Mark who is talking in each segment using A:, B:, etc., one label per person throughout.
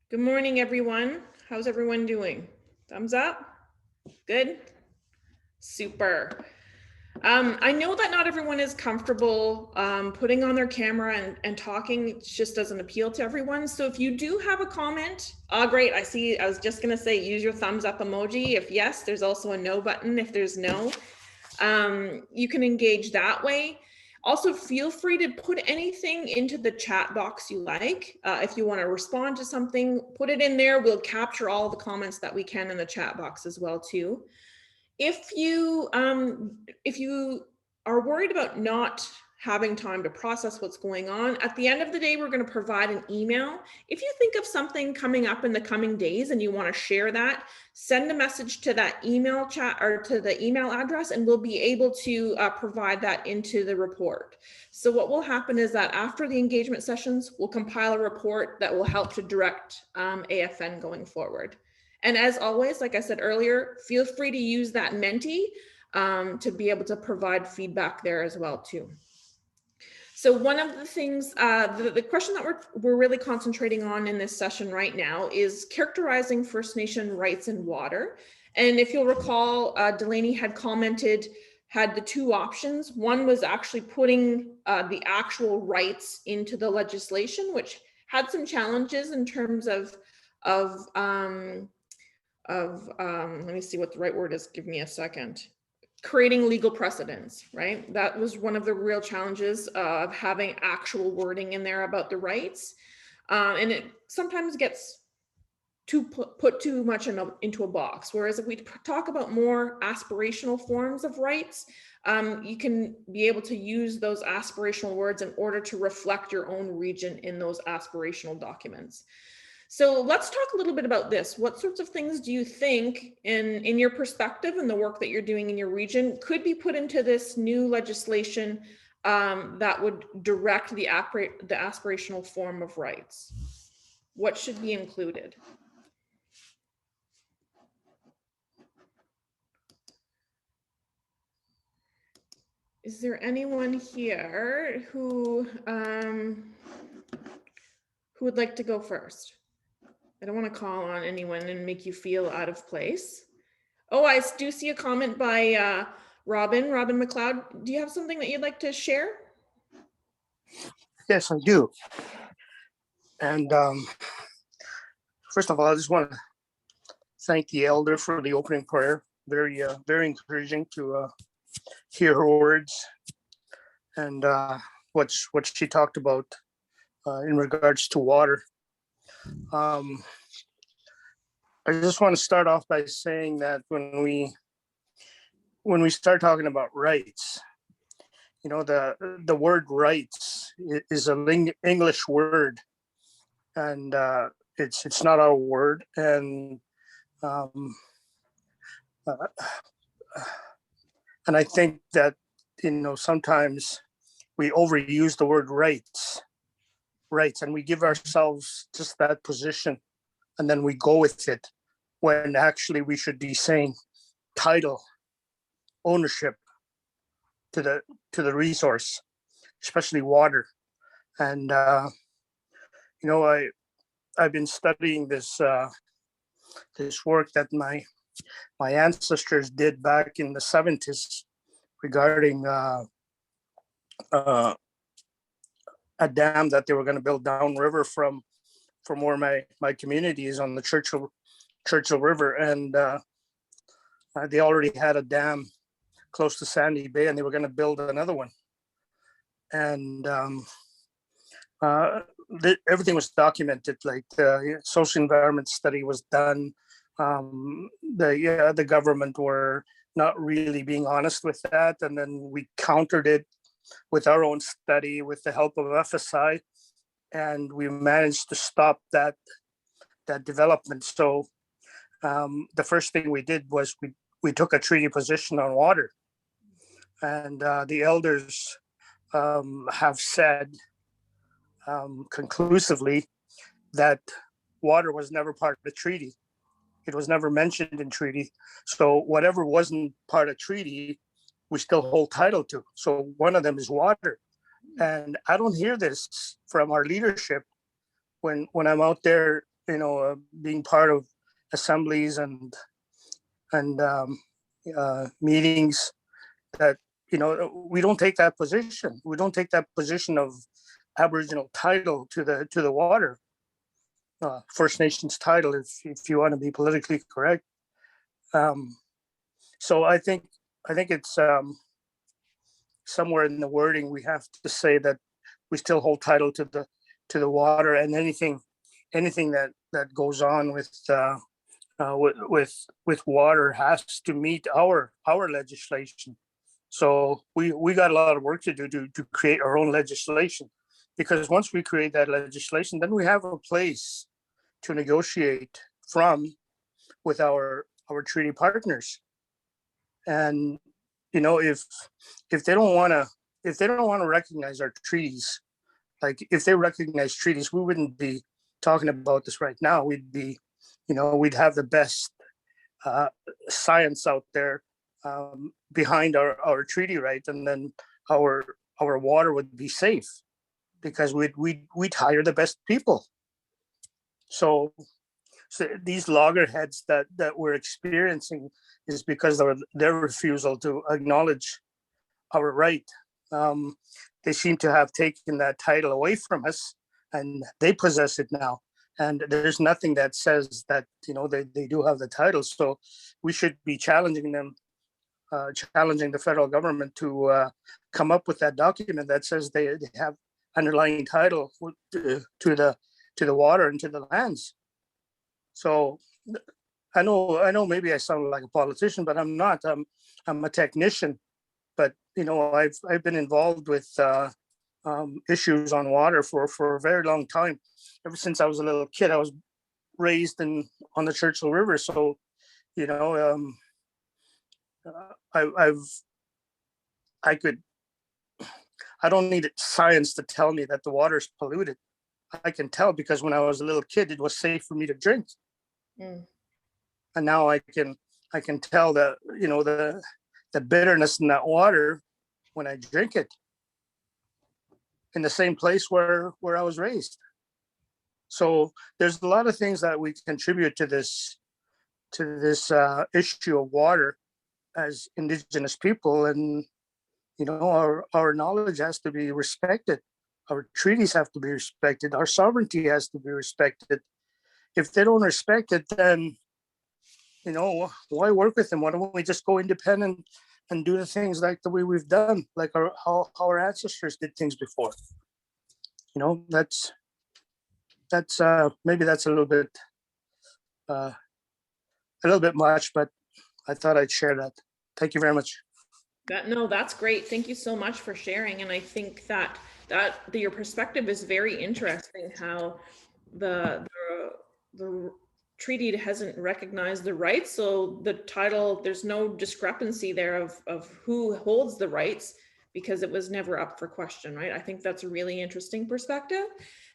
A: Good morning, everyone. How's everyone doing? Thumbs up? Good? Super. I know that not everyone is comfortable putting on their camera and talking. It just doesn't appeal to everyone. So if you do have a comment, great. I was just going to say, use your thumbs up emoji. If yes, there's also a no button if there's no. You can engage that way. Also, feel free to put anything into the chat box you like. If you want to respond to something, put it in there. We'll capture all the comments that we can in the chat box as well too. If you are worried about not having time to process what's going on, at the end of the day, we're going to provide an email. If you think of something coming up in the coming days and you want to share that, send a message to that email chat or to the email address, and we'll be able to provide that into the report. So what will happen is that after the engagement sessions, we'll compile a report that will help to direct AFN going forward. And as always, like I said earlier, feel free to use that Menti to be able to provide feedback there as well too. So one of the things, the question that we're really concentrating on in this session right now is characterizing First Nation rights in water. And if you'll recall, Delaney had commented, had the two options. One was actually putting the actual rights into the legislation, which had some challenges in terms of let me see what the right word is, give me a second, creating legal precedents, right? That was one of the real challenges of having actual wording in there about the rights. And it sometimes gets put too much into a box. Whereas if we talk about more aspirational forms of rights, you can be able to use those aspirational words in order to reflect your own region in those aspirational documents. So let's talk a little bit about this. What sorts of things do you think in your perspective and the work that you're doing in your region could be put into this new legislation that would direct the aspirational form of rights? What should be included? Is there anyone here who would like to go first? I don't want to call on anyone and make you feel out of place. Oh, I do see a comment by Robin McLeod. Do you have something that you'd like to share?
B: Yes, I do. And first of all, I just want to thank the elder for the opening prayer. Very encouraging to hear her words and what she talked about in regards to water. I just want to start off by saying that when we start talking about rights, you know, the word rights is an English word, and it's not our word, and I think that, you know, sometimes we overuse the word rights, and we give ourselves just that position, and then we go with it, when actually we should be saying title, ownership to the resource, especially water. And you know, I've been studying this work that my ancestors did back in the 70s regarding a dam that they were going to build downriver from where my community is on the Churchill River, and they already had a dam close to Sandy Bay, and they were going to build another one. And everything was documented, like the social environment study was done. The government were not really being honest with that, and then we countered it with our own study with the help of FSI, and we managed to stop that development. So the first thing we did was we took a treaty position on water, and the elders have said conclusively that water was never part of the treaty. It was never mentioned in treaty. So whatever wasn't part of treaty, we still hold title to. So one of them is water. And I don't hear this from our leadership when I'm out there being part of assemblies and meetings, that we don't take that position. We don't take that position of Aboriginal title to the water, First Nations title, if you want to be politically correct. So I think it's somewhere in the wording we have to say that we still hold title to the water, and anything that goes on with water has to meet our legislation. So we got a lot of work to do to create our own legislation, because once we create that legislation, then we have a place to negotiate from with our treaty partners. And if they don't want to recognize our treaties, like if they recognize treaties, we wouldn't be talking about this right now. We'd have the best science out there behind our treaty right, and then our water would be safe because we'd hire the best people. So these loggerheads that we're experiencing is because of their refusal to acknowledge our right. They seem to have taken that title away from us, and they possess it now. And there's nothing that says that they do have the title. So we should be challenging them, challenging the federal government to come up with that document that says they have underlying title to the water and to the lands. So I know maybe I sound like a politician, but I'm not. I'm a technician. But I've been involved with issues on water for a very long time. Ever since I was a little kid, I was raised on the Churchill River. So I don't need science to tell me that the water is polluted. I can tell because when I was a little kid, it was safe for me to drink. Mm. And now I can tell that the bitterness in that water when I drink it in the same place where I was raised. So there's a lot of things that we contribute to this issue of water as Indigenous people, and our knowledge has to be respected. Our treaties have to be respected. Our sovereignty has to be respected. If they don't respect it, then why work with them? Why don't we just go independent and do the things like the way we've done, like how our ancestors did things before? That's maybe that's a little bit much, but I thought I'd share that. Thank you very much.
A: That's great. Thank you so much for sharing. And I think that your perspective is very interesting, how the treaty hasn't recognized the rights. So the title, there's no discrepancy there of who holds the rights, because it was never up for question, right? I think that's a really interesting perspective.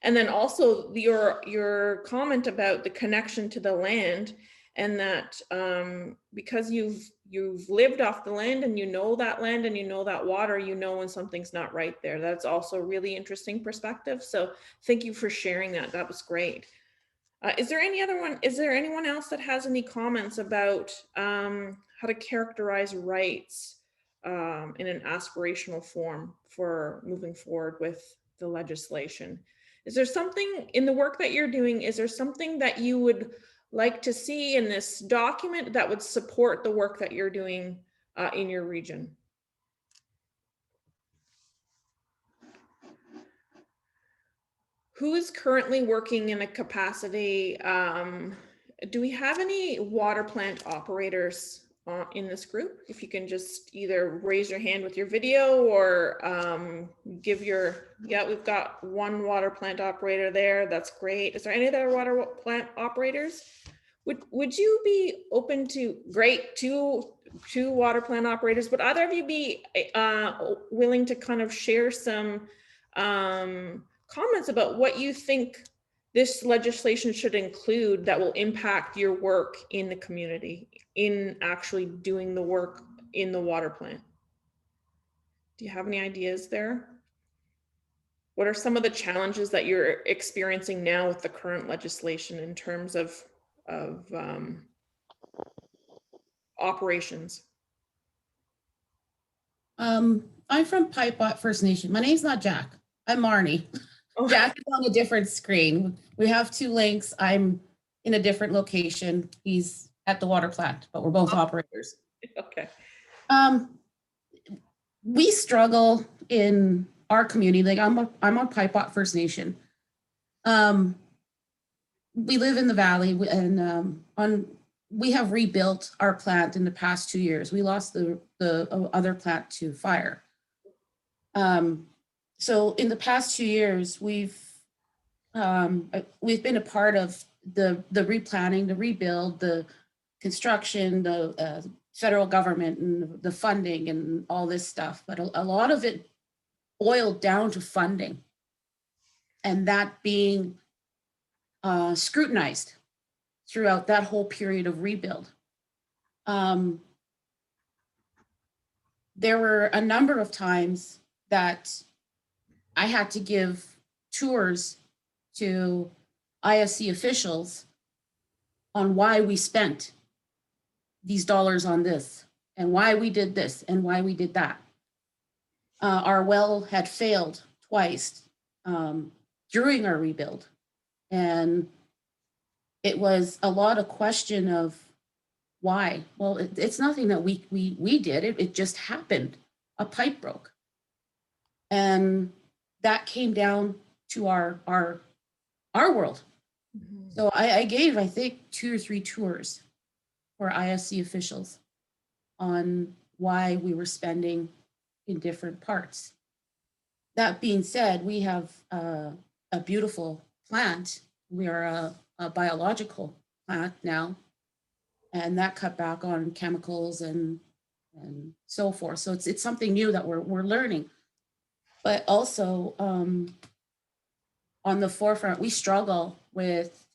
A: And then also your comment about the connection to the land, and that because you've lived off the land, and that land, and that water, when something's not right there. That's also a really interesting perspective. So thank you for sharing that. That was great. Is there anyone else that has any comments about how to characterize rights in an aspirational form for moving forward with the legislation? Is there something in the work that you're doing, is there something that you would like to see in this document that would support the work that you're doing in your region? Who is currently working in a capacity? Do we have any water plant operators in this group? If you can just either raise your hand with your video, or we've got one water plant operator there. That's great. Is there any other water plant operators? Would you be open to, great, two water plant operators? Would either of you be willing to kind of share some comments about what you think this legislation should include that will impact your work in the community, in actually doing the work in the water plant? Do you have any ideas there? What are some of the challenges that you're experiencing now with the current legislation in terms of operations?
C: I'm from Pipewat First Nation. My name's not Jack. I'm Marnie.
A: Oh,
C: Jack is on a different screen. We have two links. I'm in a different location. He's at the water plant, but we're both operators.
A: okay.
C: We struggle in our community. Like I'm on Pipewat First Nation. We live in the valley, and we have rebuilt our plant in the past 2 years. We lost the other plant to fire. So in the past 2 years, we've been a part of the replanning, the rebuild, the construction, the federal government and the funding and all this stuff. But a lot of it boiled down to funding, and that being scrutinized throughout that whole period of rebuild. There were a number of times that I had to give tours to ISC officials on why we spent these dollars on this and why we did this and why we did that. Our well had failed twice during our rebuild. And it was a lot of question of why. Well, it's nothing that we did. It just happened. A pipe broke, and that came down to our world. Mm-hmm. So I gave, I think, 2 or 3 tours for ISC officials on why we were spending in different parts. That being said, we have a beautiful plant. We are a biological plant now, and that cut back on chemicals and so forth. So it's something new that we're learning. But also on the forefront, we struggle with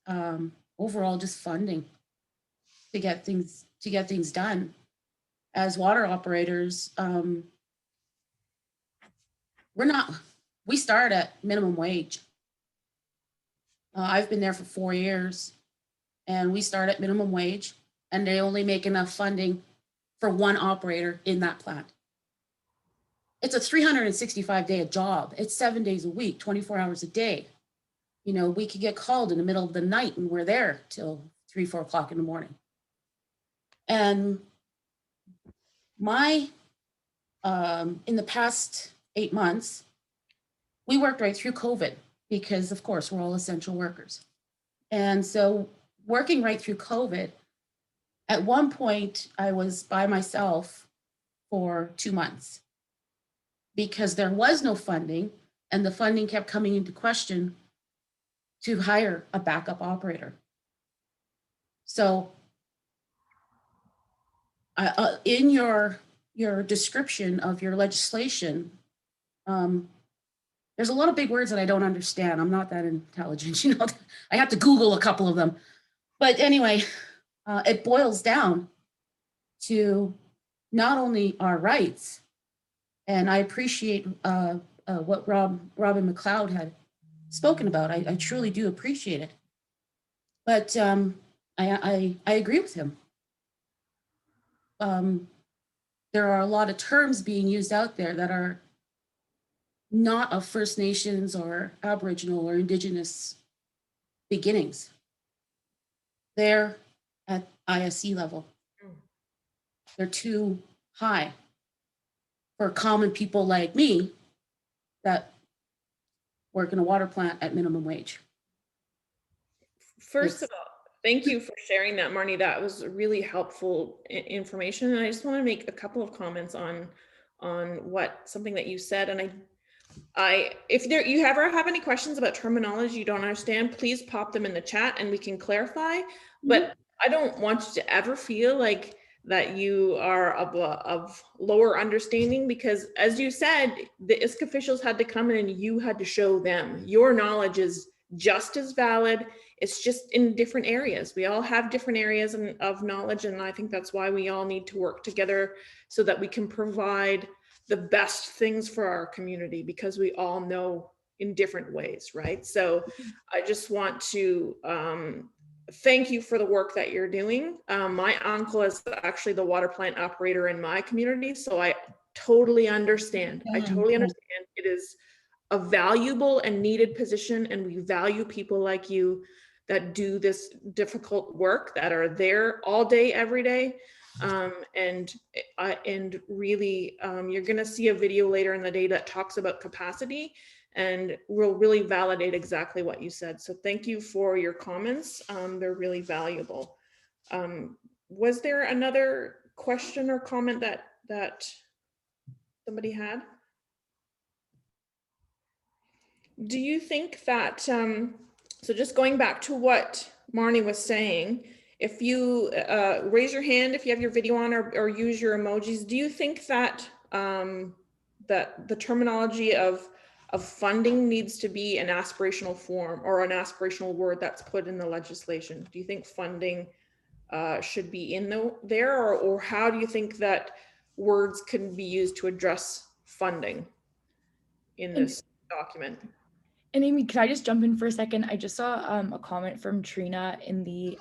C: overall just funding to get things done. As water operators, we start at minimum wage. I've been there for 4 years, and we start at minimum wage, and they only make enough funding for one operator in that plant. It's a 365-day job. It's 7 days a week, 24 hours a day. You know, we could get called in the middle of the night, and we're there till 3, 4 o'clock in the morning. And in the past 8 months, we worked right through COVID because, of course, we're all essential workers. And so working right through COVID, at one point, I was by myself for 2 months because there was no funding, and the funding kept coming into question to hire a backup operator. So in your description of your legislation, there's a lot of big words that I don't understand. I'm not that intelligent, you know. I have to Google a couple of them. But anyway, it boils down to not only our rights, and I appreciate what Robin McLeod had spoken about. I truly do appreciate it. But I agree with him. There are a lot of terms being used out there that are not of First Nations or Aboriginal or Indigenous beginnings. They're at ISC level. They're too high for common people like me that work in a water plant at minimum wage.
A: First of all, thank you for sharing that, Marnie. That was really helpful information. And I just want to make a couple of comments on something that you said. And if you ever have any questions about terminology you don't understand, please pop them in the chat and we can clarify. Mm-hmm. But I don't want you to ever feel like that you are of lower understanding, because as you said, the ISK officials had to come in and you had to show them your knowledge is just as valid. It's just in different areas. We all have different areas of knowledge, and I think that's why we all need to work together so that we can provide the best things for our community, because we all know in different ways, right? So I just want to thank you for the work that you're doing. My uncle is actually the water plant operator in my community, so I totally understand. I totally understand. It is a valuable and needed position, and we value people like you that do this difficult work, that are there all day, every day. And really, you're going to see a video later in the day that talks about capacity, and will really validate exactly what you said. So thank you for your comments. They're really valuable. Was there another question or comment that somebody had? Do you think that, so just going back to what Marnie was saying, if you raise your hand, if you have your video on, or use your emojis, do you think that that the terminology of funding needs to be an aspirational form or an aspirational word that's put in the legislation? Do you think funding should be in there, or how do you think that words can be used to address funding in this document?
D: And Amy, can I just jump in for a second? I just saw a comment from Trina in the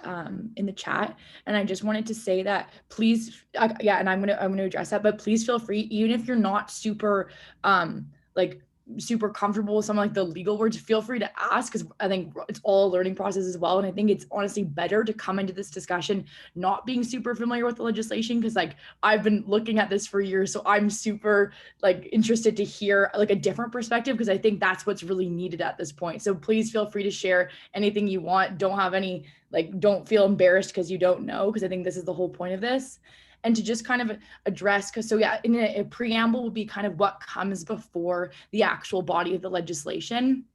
D: chat, and I just wanted to say that please, yeah, and I'm gonna address that, but please feel free, even if you're not super like super comfortable with some like the legal words, feel free to ask, because I think it's all a learning process as well. And I think it's honestly better to come into this discussion not being super familiar with the legislation, because like I've been looking at this for years, so I'm super like interested to hear like a different perspective, because I think that's what's really needed at this point. So please feel free to share anything you want. Don't have any, like, don't feel embarrassed because you don't know, because I think this is the whole point of this. And to just kind of address, because so yeah, in a preamble will be kind of what comes before the actual body of the legislation.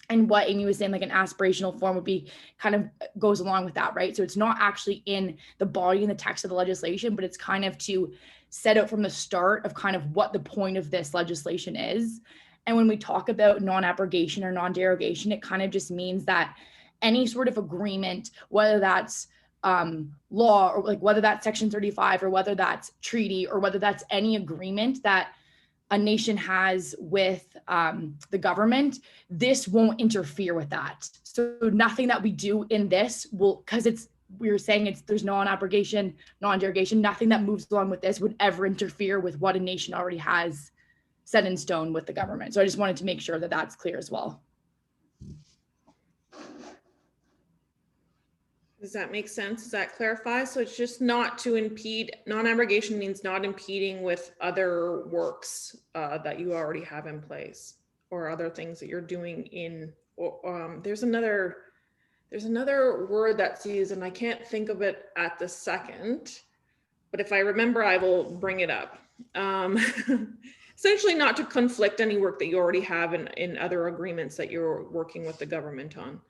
D: And what Amy was saying, like an aspirational form would be kind of goes along with that, right? So it's not actually in the body and the text of the legislation, but it's kind of to set out from the start of kind of what the point of this legislation is. And when we talk about non-abrogation or non-derogation, it kind of just means that any sort of agreement, whether that's law, or like whether that's Section 35, or whether that's treaty, or whether that's any agreement that a nation has with the government, this won't interfere with that. So nothing that we do in this will, because we were saying there's non-abrogation, non-derogation, nothing that moves along with this would ever interfere with what a nation already has set in stone with the government. So I just wanted to make sure that that's clear as well.
A: Does that make sense? Does that clarify? So it's just not to impede, non-abrogation means not impeding with other works that you already have in place, or other things that you're doing in, there's another word that's used, and I can't think of it at the second, but if I remember, I will bring it up. Essentially not to conflict any work that you already have in other agreements that you're working with the government on.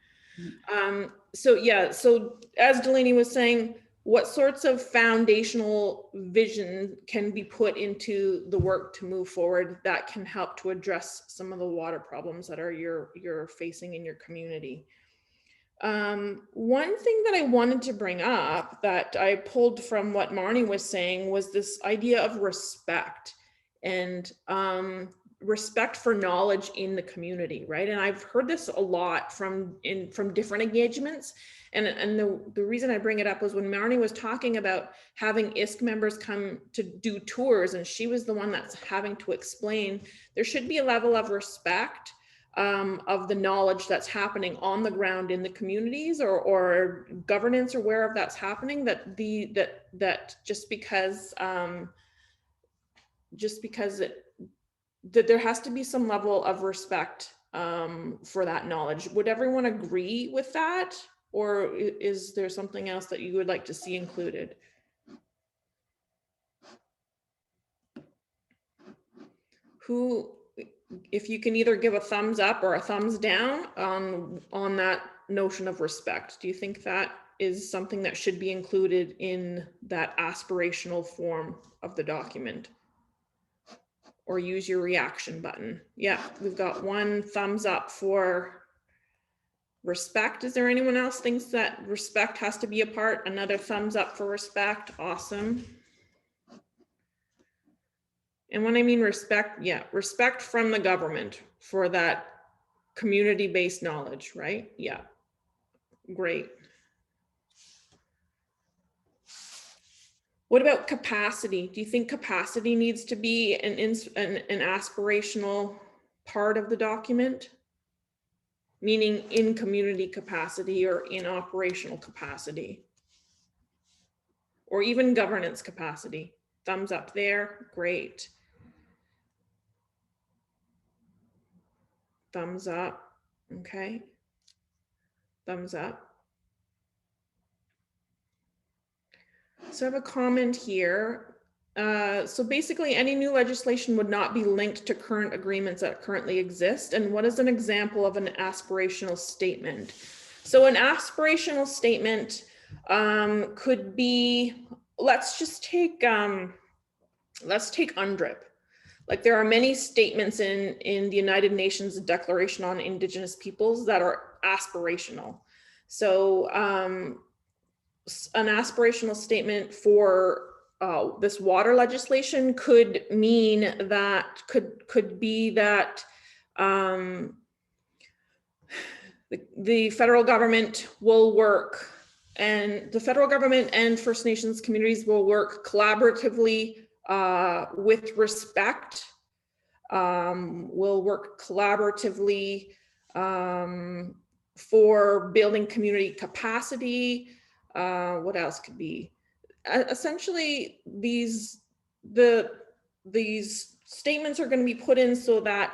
A: So yeah, so as Delaney was saying, what sorts of foundational vision can be put into the work to move forward that can help to address some of the water problems that are you're facing in your community? One thing that I wanted to bring up that I pulled from what Marnie was saying was this idea of respect, and respect for knowledge in the community, right? And I've heard this a lot from different engagements. And the reason I bring it up was when Marnie was talking about having ISK members come to do tours, and she was the one that's having to explain, there should be a level of respect of the knowledge that's happening on the ground in the communities, or governance, or wherever that's happening, that just because that there has to be some level of respect for that knowledge. Would everyone agree with that? Or is there something else that you would like to see included? Who, if you can either give a thumbs up or a thumbs down on that notion of respect, do you think that is something that should be included in that aspirational form of the document? Or use your reaction button. Yeah, we've got one thumbs up for respect. Is there anyone else thinks that respect has to be a part? Another thumbs up for respect. Awesome. And when I mean respect, yeah, respect from the government for that community-based knowledge, right? Yeah, great. What about capacity? Do you think capacity needs to be an aspirational part of the document? Meaning in community capacity or in operational capacity? Or even governance capacity? Thumbs up there, great. Thumbs up, okay. Thumbs up. So I have a comment here. So basically any new legislation would not be linked to current agreements that currently exist. And what is an example of an aspirational statement? So an aspirational statement could be, let's take UNDRIP. Like there are many statements in the United Nations Declaration on Indigenous Peoples that are aspirational. So an aspirational statement for this water legislation could mean that, could be that the federal government will work, and the federal government and First Nations communities will work collaboratively with respect, will work collaboratively for building community capacity. What else could be? Essentially, these statements are going to be put in so that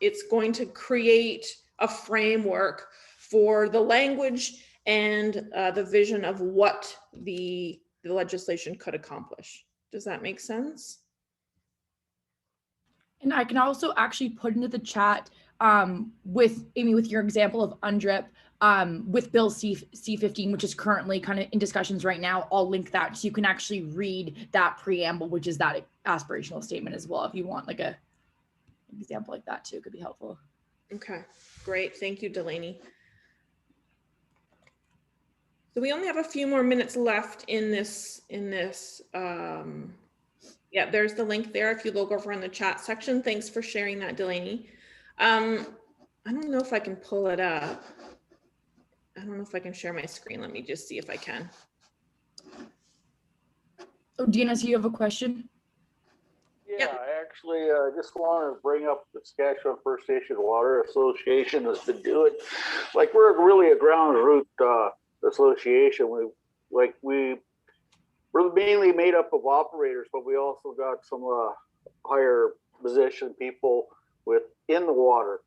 A: it's going to create a framework for the language and the vision of what the legislation could accomplish. Does that make sense?
D: And I can also actually put into the chat with Amy, with your example of UNDRIP, with Bill C-15, which is currently kind of in discussions right now. I'll link that so you can actually read that preamble, which is that aspirational statement as well. If you want like an example like that too, it could be helpful.
A: Okay, great. Thank you, Delaney. So we only have a few more minutes left in this. Yeah, there's the link there if you look over in the chat section. Thanks for sharing that, Delaney. I don't know if I can pull it up. I don't know if I can share my screen. Let me just see if I can.
D: Oh, DNS, you have a question?
E: Yeah, I actually just want to bring up the Saskatchewan First Nation Water Association has been doing. Like we're really a ground root association. We're mainly made up of operators, but we also got some higher position people within the water,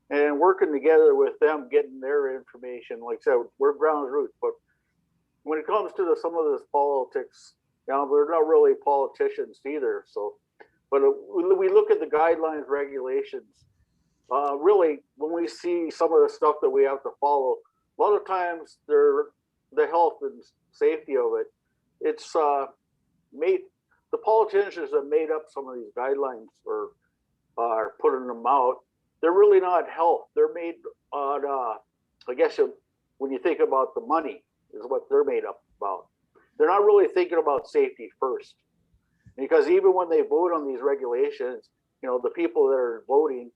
E: and working together with them, getting their information. Like I said, we're ground root, but when it comes to some of this politics, you know, we're not really politicians either. So, but we look at the guidelines, regulations. Really, when we see some of the stuff that we have to follow, a lot of times the health and safety of it. It's the politicians that made up some of these guidelines or are putting them out. They're really not health. They're made on, I guess when you think about the money is what they're made up about. They're not really thinking about safety first. Because even when they vote on these regulations, you know, the people that are voting,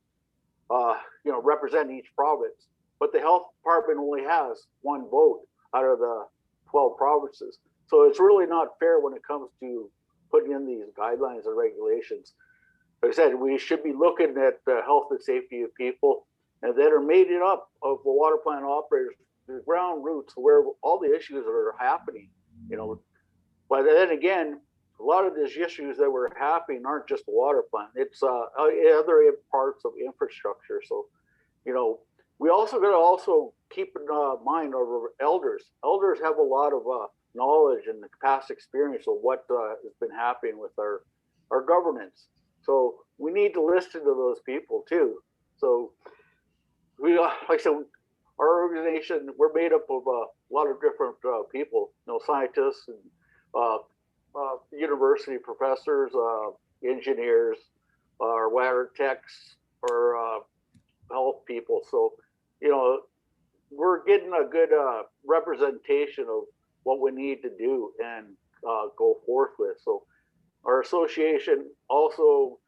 E: you know, represent each province. But the health department only has one vote out of the 12 provinces. So it's really not fair when it comes to putting in these guidelines and regulations. Like I said, we should be looking at the health and safety of people, and that are made it up of the water plant operators, the ground roots where all the issues are happening, you know. But then again, a lot of these issues that were happening aren't just the water plant. It's other parts of infrastructure. So, you know, we also got to also keep in mind our elders. Elders have a lot of knowledge and the past experience of what has been happening with our governance. So we need to listen to those people too. So we, like I said, our organization, we're made up of a lot of different people, you know, scientists and university professors, engineers, or water techs, or health people. So, you know, we're getting a good representation of what we need to do and go forth with. So our association also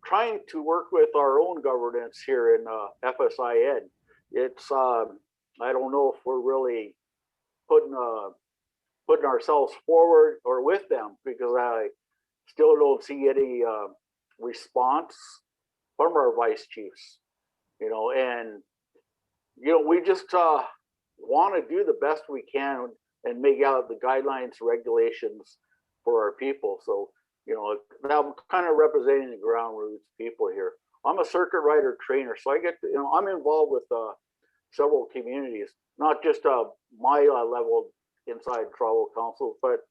E: trying to work with our own governance here in FSIN. It's I don't know if we're really putting ourselves forward or with them, because I still don't see any response from our vice chiefs. And we just want to do the best we can and make out the guidelines, regulations for our people. So, I'm kind of representing the ground roots people here. I'm a circuit rider trainer, so I get to, I'm involved with several communities, not just my level inside tribal councils, but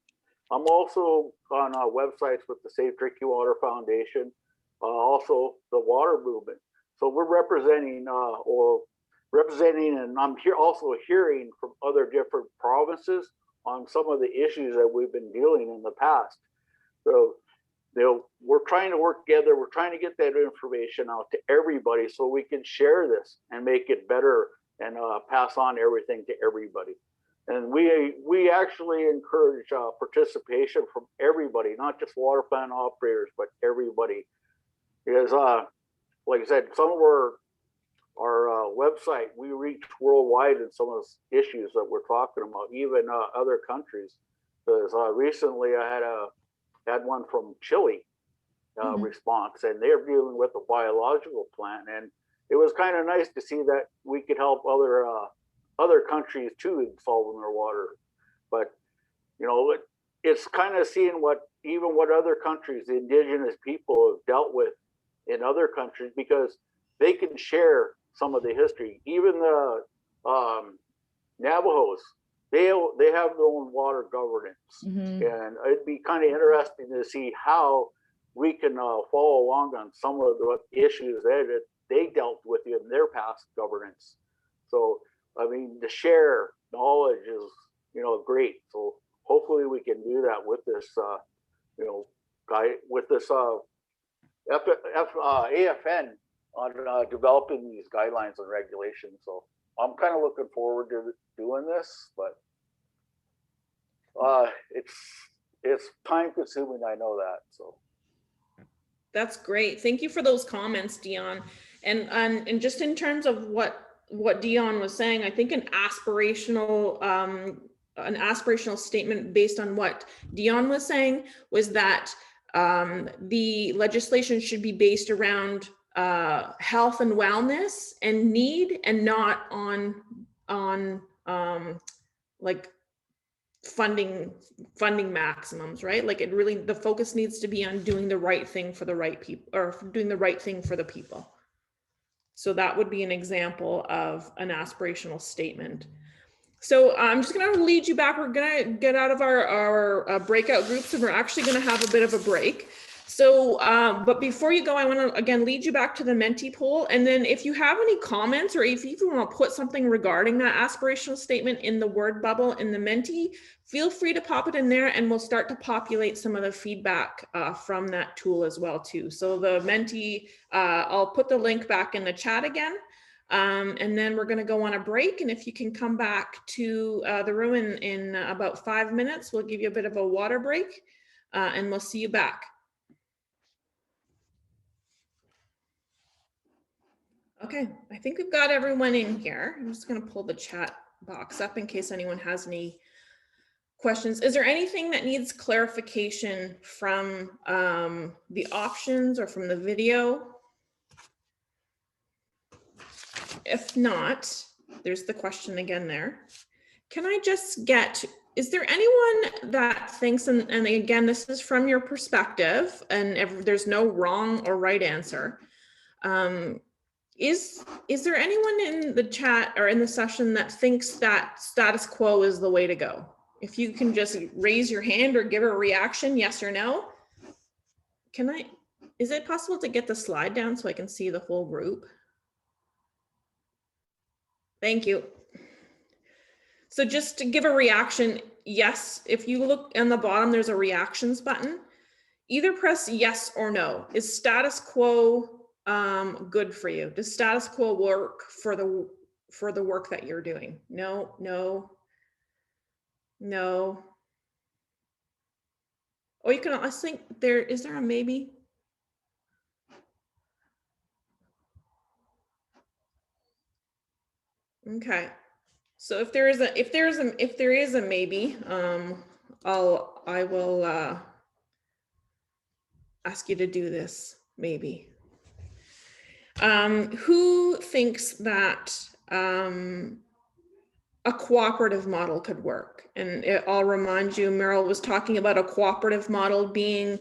E: I'm also on websites with the Safe Drinking Water Foundation, also the water movement. So we're representing, and I'm here also hearing from other different provinces on some of the issues that we've been dealing in the past. So, we're trying to work together. We're trying to get that information out to everybody so we can share this and make it better and pass on everything to everybody. And we actually encourage participation from everybody, not just water plant operators, but everybody. Because, like I said, some of our website, we reach worldwide in some of the issues that we're talking about, even other countries. Because recently I had one from Chile response, and they're dealing with a biological plant, and it was kind of nice to see that we could help other countries too in solving their water. But it's kind of seeing what other countries, the indigenous people, have dealt with in other countries, because they can share some of the history. Even the Navajos, they have their own water governance, and it'd be kind of interesting to see how we can follow along on some of the issues that they dealt with in their past governance. So, I mean, to share knowledge is, great. So hopefully we can do that with this, with this AFN on developing these guidelines and regulations. So I'm kind of looking forward to doing this, but it's time consuming. I know that. So
A: that's great. Thank you for those comments, Dion. And just in terms of what Dion was saying, I think an aspirational statement based on what Dion was saying was that the legislation should be based around health and wellness and need, and not on like funding maximums, right? Like, it really, the focus needs to be on doing the right thing for the right people, or doing the right thing for the people. So that would be an example of an aspirational statement. So I'm just going to lead you back. We're going to get out of our breakout groups, and we're actually going to have a bit of a break. So, but before you go, I want to again lead you back to the Menti poll. And then if you have any comments, or if you even want to put something regarding that aspirational statement in the word bubble in the Menti, feel free to pop it in there, and we'll start to populate some of the feedback from that tool as well too. So the Menti, I'll put the link back in the chat again. And then we're going to go on a break. And if you can come back to the room in about 5 minutes, we'll give you a bit of a water break, and we'll see you back. Okay, I think we've got everyone in here. I'm just going to pull the chat box up in case anyone has any questions. Is there anything that needs clarification from the options or from the video? If not, there's the question again there. Can I just get, is there anyone that thinks, and again, this is from your perspective, and there's no wrong or right answer. Is there anyone in the chat or in the session that thinks that status quo is the way to go? If you can just raise your hand or give a reaction, yes or no. Is it possible to get the slide down so I can see the whole group? Thank you. So just to give a reaction, yes, if you look on the bottom, there's a reactions button. Either press yes or no. Is status quo good for you? Does status quo work for the work that you're doing? No, no, no. Or you can, I think is there a maybe? Okay. So if there is a maybe, I will ask you to do this maybe. Who thinks that a cooperative model could work? And I'll remind you, Meryl was talking about a cooperative model being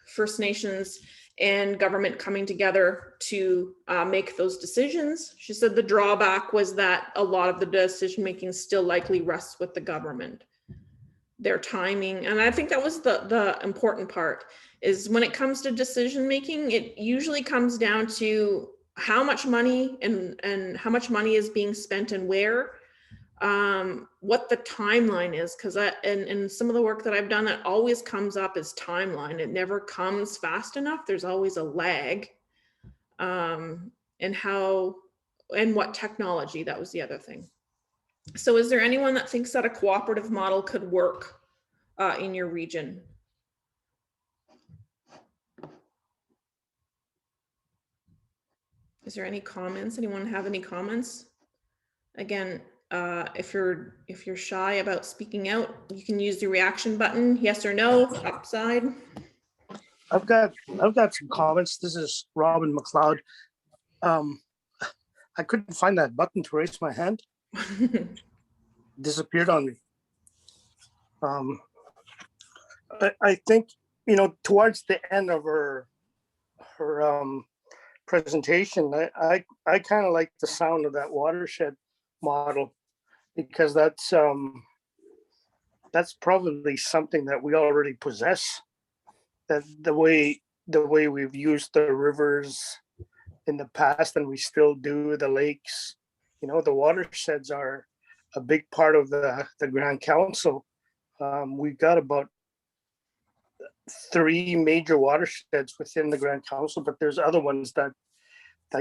A: First Nations and government coming together to make those decisions. She said the drawback was that a lot of the decision-making still likely rests with the government, their timing. And I think that was the important part, is when it comes to decision-making, it usually comes down to how much money and how much money is being spent and where, what the timeline is, because in some of the work that I've done, that always comes up as timeline. It never comes fast enough. There's always a lag. And what technology, that was the other thing. So is there anyone that thinks that a cooperative model could work in your region? Is there any comments? Anyone have any comments? Again, if you're shy about speaking out, you can use the reaction button, yes or no, upside.
B: I've got some comments. This is Robin McLeod. I couldn't find that button to raise my hand. Disappeared on me. I think, towards the end of her presentation, I kind of like the sound of that watershed model, because that's probably something that we already possess. That the way we've used the rivers in the past, and we still do, the lakes, the watersheds are a big part of the Grand Council. We've got about 3 major watersheds within the Grand Council, but there's other ones that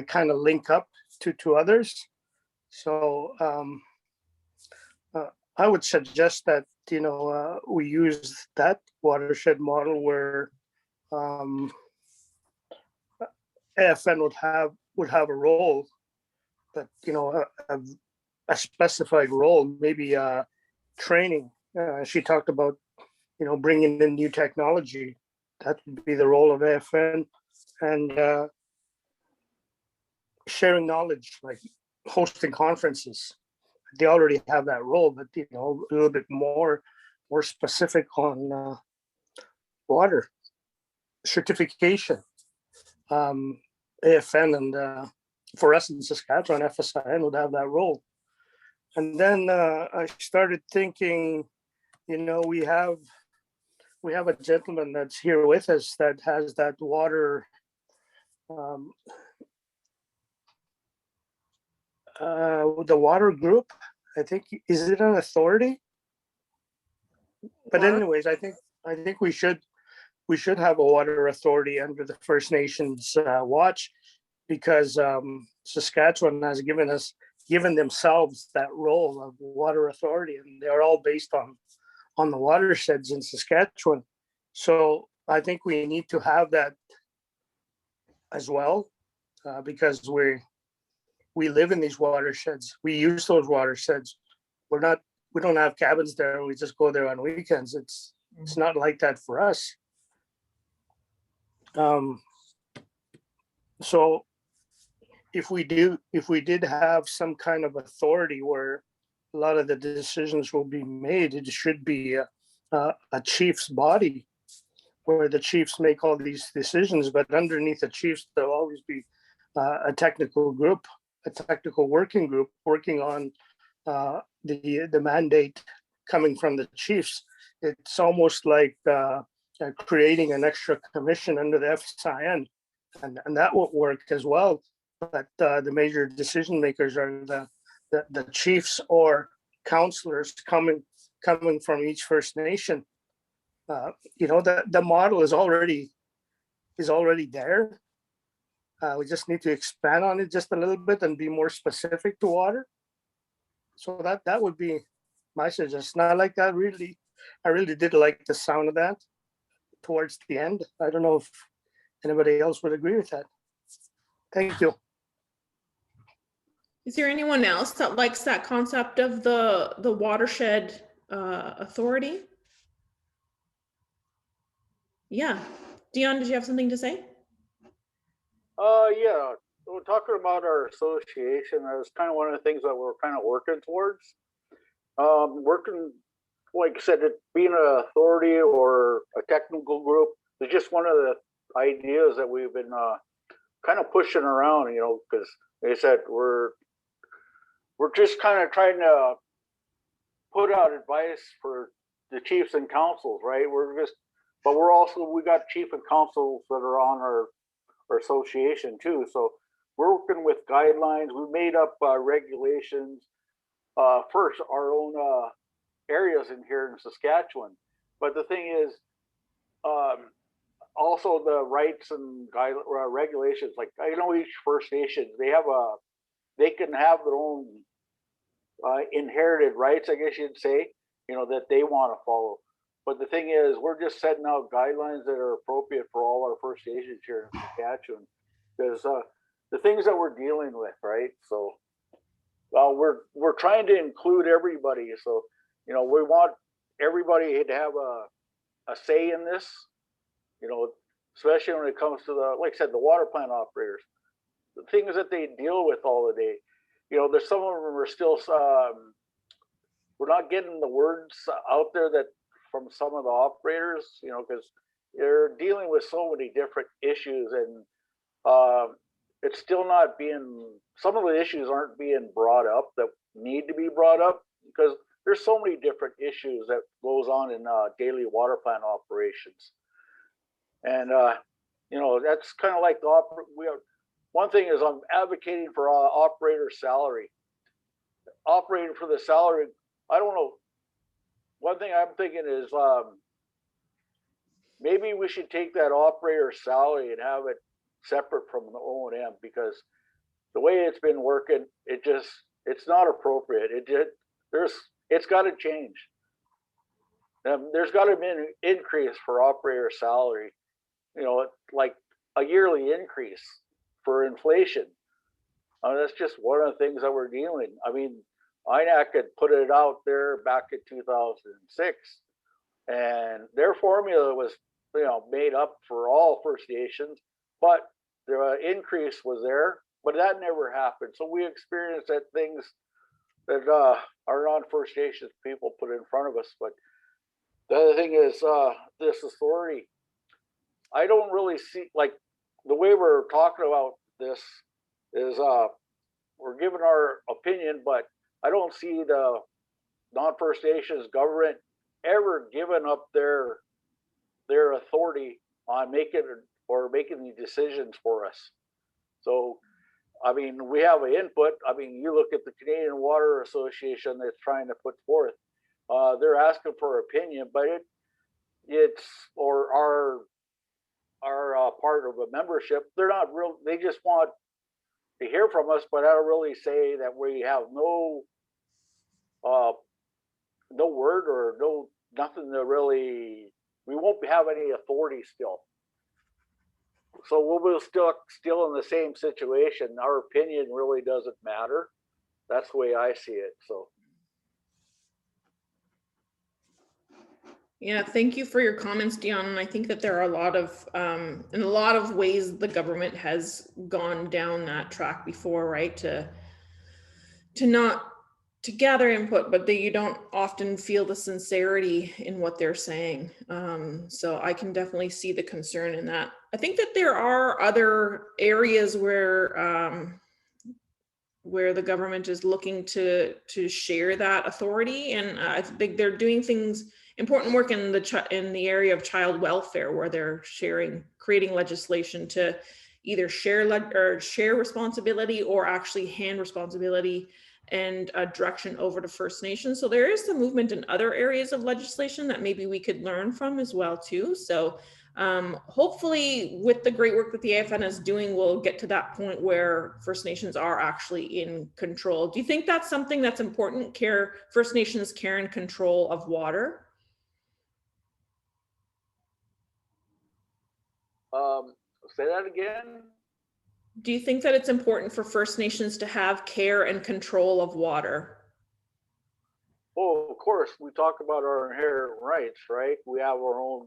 B: kind of link up to others. So I would suggest that we use that watershed model where AFN would have a role, but a specified role, maybe training. She talked about bringing in new technology. That would be the role of AFN, and sharing knowledge, like hosting conferences. They already have that role, but a little bit more specific on water certification. AFN and for us in Saskatchewan, FSIN would have that role. And then I started thinking, we have a gentleman that's here with us that has that water the water group. I think, is it an authority? But anyways, I think we should have a water authority under the First Nations watch, because Saskatchewan has given themselves that role of water authority, and they're all based on the watersheds in Saskatchewan. So I think we need to have that as well, because we live in these watersheds. We use those watersheds. We don't have cabins there. We just go there on weekends. It's not like that for us. So if we did have some kind of authority where a lot of the decisions will be made, it should be a chief's body where the chiefs make all these decisions. But underneath the chiefs, there'll always be a technical group, a technical working group working on the mandate coming from the chiefs. It's almost like creating an extra commission under the FSIN, and that would work as well. But the major decision makers are the chiefs or councillors coming from each First Nation. The model is already there. We just need to expand on it just a little bit and be more specific to water. So that would be my suggestion. I like that. I really did like the sound of that towards the end. I don't know if anybody else would agree with that. Thank you.
A: Is there anyone else that likes that concept of the watershed authority? Yeah. Dion, did you have something to say?
E: Yeah. We're talking about our association. That was kind of one of the things that we're kind of working towards. Working, like I said, it being an authority or a technical group is just one of the ideas that we've been kind of pushing around, because they said we're just kind of trying to put out advice for the chiefs and councils, right? But we got chief and councils that are on our association too. So we're working with guidelines. We made up regulations. First, our own areas in here in Saskatchewan. But the thing is, also the rights and regulations. Like I know each First Nation, they can have their own inherited rights, I guess you'd say, that they want to follow. But the thing is, we're just setting out guidelines that are appropriate for all our First Nations here in Saskatchewan, because the things that we're dealing with, right? So, we're trying to include everybody. So, we want everybody to have a say in this. Especially when it comes to like I said, the water plant operators, the things that they deal with all the day. There's some of them are still. We're not getting the words out there that from some of the operators, because they're dealing with so many different issues, and it's still not being. Some of the issues aren't being brought up that need to be brought up, because there's so many different issues that goes on in daily water plant operations, and that's kind of like one thing is I'm advocating for operator salary. Operating for the salary, I don't know. One thing I'm thinking is maybe we should take that operator salary and have it separate from the O&M, because the way it's been working, it's not appropriate. It's got to change. There's got to be an increase for operator salary, like a yearly increase for inflation. That's just one of the things that we're dealing. I mean, INAC had put it out there back in 2006, and their formula was, made up for all First Nations, but the increase was there, but that never happened. So we experienced that things that our non-First Nations people put in front of us. But the other thing is this authority. I don't really see, like, the way we're talking about this is we're giving our opinion, but I don't see the non-First Nations government ever giving up their authority on making the decisions for us. So, I mean, we have an input. I mean, you look at the Canadian Water Association that's trying to put forth. They're asking for opinion, but it's or our part of a membership. They're not real. They just want to hear from us, but I don't really say that we have no word or nothing to really. We won't have any authority still. So we'll still in the same situation. Our opinion really doesn't matter. That's the way I see it. So.
A: Yeah, thank you for your comments, Dion. And I think that there are a lot of, in a lot of ways, the government has gone down that track before, right? To gather input, but you don't often feel the sincerity in what they're saying. So I can definitely see the concern in that. I think that there are other areas where the government is looking to share that authority, and I think they're doing important work in the area of child welfare, where they're creating legislation to either share responsibility or actually hand responsibility and direction over to First Nations. So there is some movement in other areas of legislation that maybe we could learn from as well too. So hopefully with the great work that the AFN is doing, we'll get to that point where First Nations are actually in control. Do you think that's something that's important? First Nations care and control of water?
E: Say that again.
A: Do you think that it's important for First Nations to have care and control of water?
E: Well, of course, we talk about our inherent rights, right? We have our own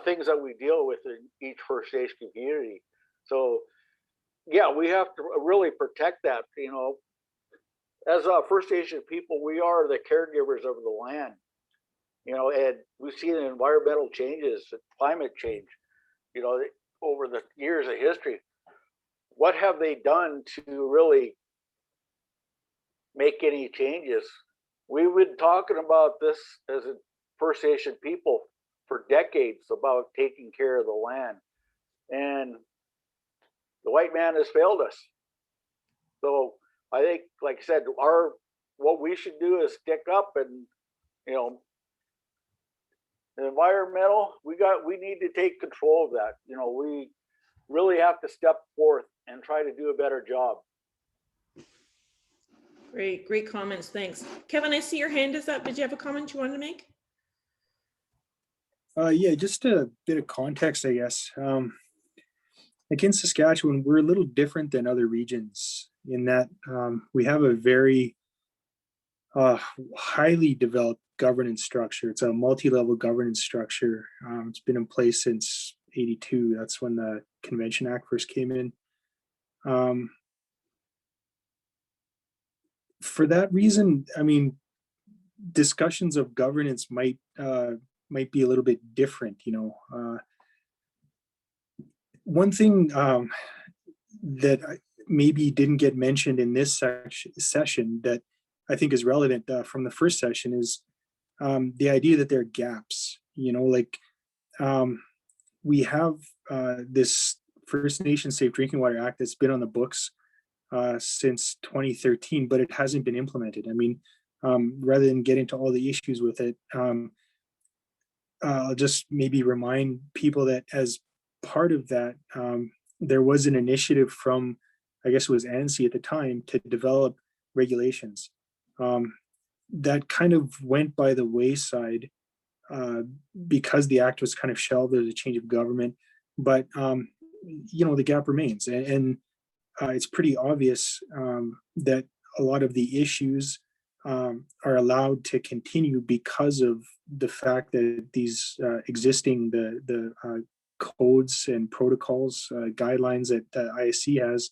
E: things that we deal with in each First Nation community. So, yeah, we have to really protect that. You know, as First Nation people, we are the caregivers of the land. You know, and we've seen environmental changes, climate change. You know, over the years of history. What have they done to really make any changes? We've been talking about this as a First Nation people for decades about taking care of the land, and the white man has failed us. So I think, like I said, what we should do is stick up, and you know, the environmental, we need to take control of that. You know, we really have to step forth and try to do a better job.
A: Great comments, thanks. Kevin, I see your hand is up. Did you have a comment you wanted to make?
F: Yeah, just a bit of context, I guess. Like in Saskatchewan, we're a little different than other regions in that we have a very highly developed governance structure. It's a multi-level governance structure. It's been in place since '82. That's when the Convention Act first came in. For that reason, I mean, discussions of governance might be a little bit different. You know, one thing that maybe didn't get mentioned in this session that I think is relevant from the first session is the idea that there are gaps. You know, like we have this First Nations Safe Drinking Water Act that's been on the books since 2013, but it hasn't been implemented. I mean, rather than get into all the issues with it, I'll just maybe remind people that as part of that, there was an initiative from, I guess it was ANSI at the time, to develop regulations. That kind of went by the wayside because the act was kind of shelved. There's a change of government, but you know, the gap remains, and it's pretty obvious that a lot of the issues are allowed to continue because of the fact that these existing the codes and protocols, guidelines that ISC has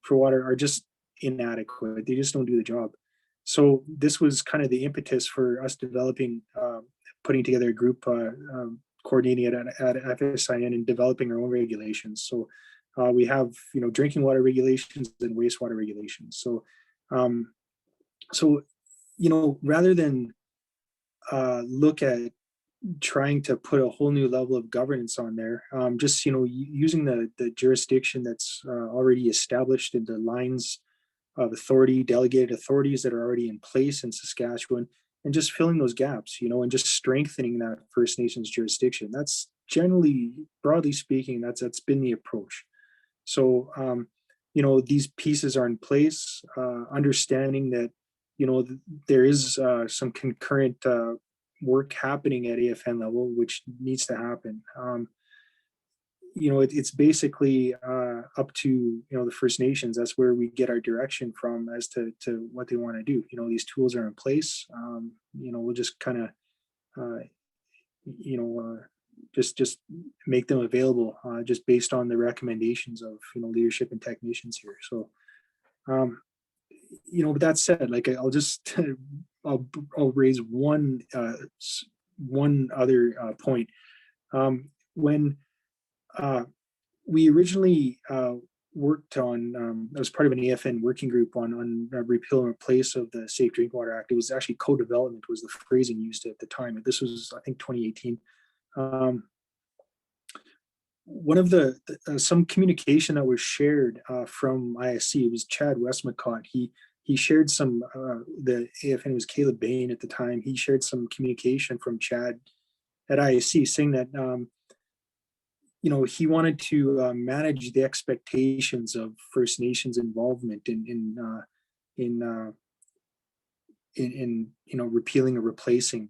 F: for water are just inadequate. They just don't do the job. So this was kind of the impetus for us developing, putting together a group, coordinating it at FSIN and developing our own regulations. So we have, you know, drinking water regulations and wastewater regulations. So, you know, rather than look at trying to put a whole new level of governance on there, just, you know, using the jurisdiction that's already established in the lines of authority, delegated authorities that are already in place in Saskatchewan, and just filling those gaps, you know, and just strengthening that First Nations jurisdiction. That's generally, broadly speaking, that's been the approach. So, you know, these pieces are in place, understanding that, you know, there is some concurrent work happening at AFN level, which needs to happen. You know, it's basically up to, you know, the First Nations. That's where we get our direction from as to what they want to do. You know, these tools are in place. You know, we'll just kind of, you know, just make them available just based on the recommendations of, you know, leadership and technicians here. So, you know, with that said, like I'll just I'll raise one other point. When we originally worked on, I was part of an AFN working group on repeal and replace of the Safe Drinking Water Act. It was actually co-development was the phrasing used at the time. This was, I think, 2018. One of the some communication that was shared from ISC, it was Chad Westmacott. He shared some, the AFN was Caleb Bain at the time. He shared some communication from Chad at ISC saying that, you know, he wanted to manage the expectations of First Nations involvement in you know, repealing or replacing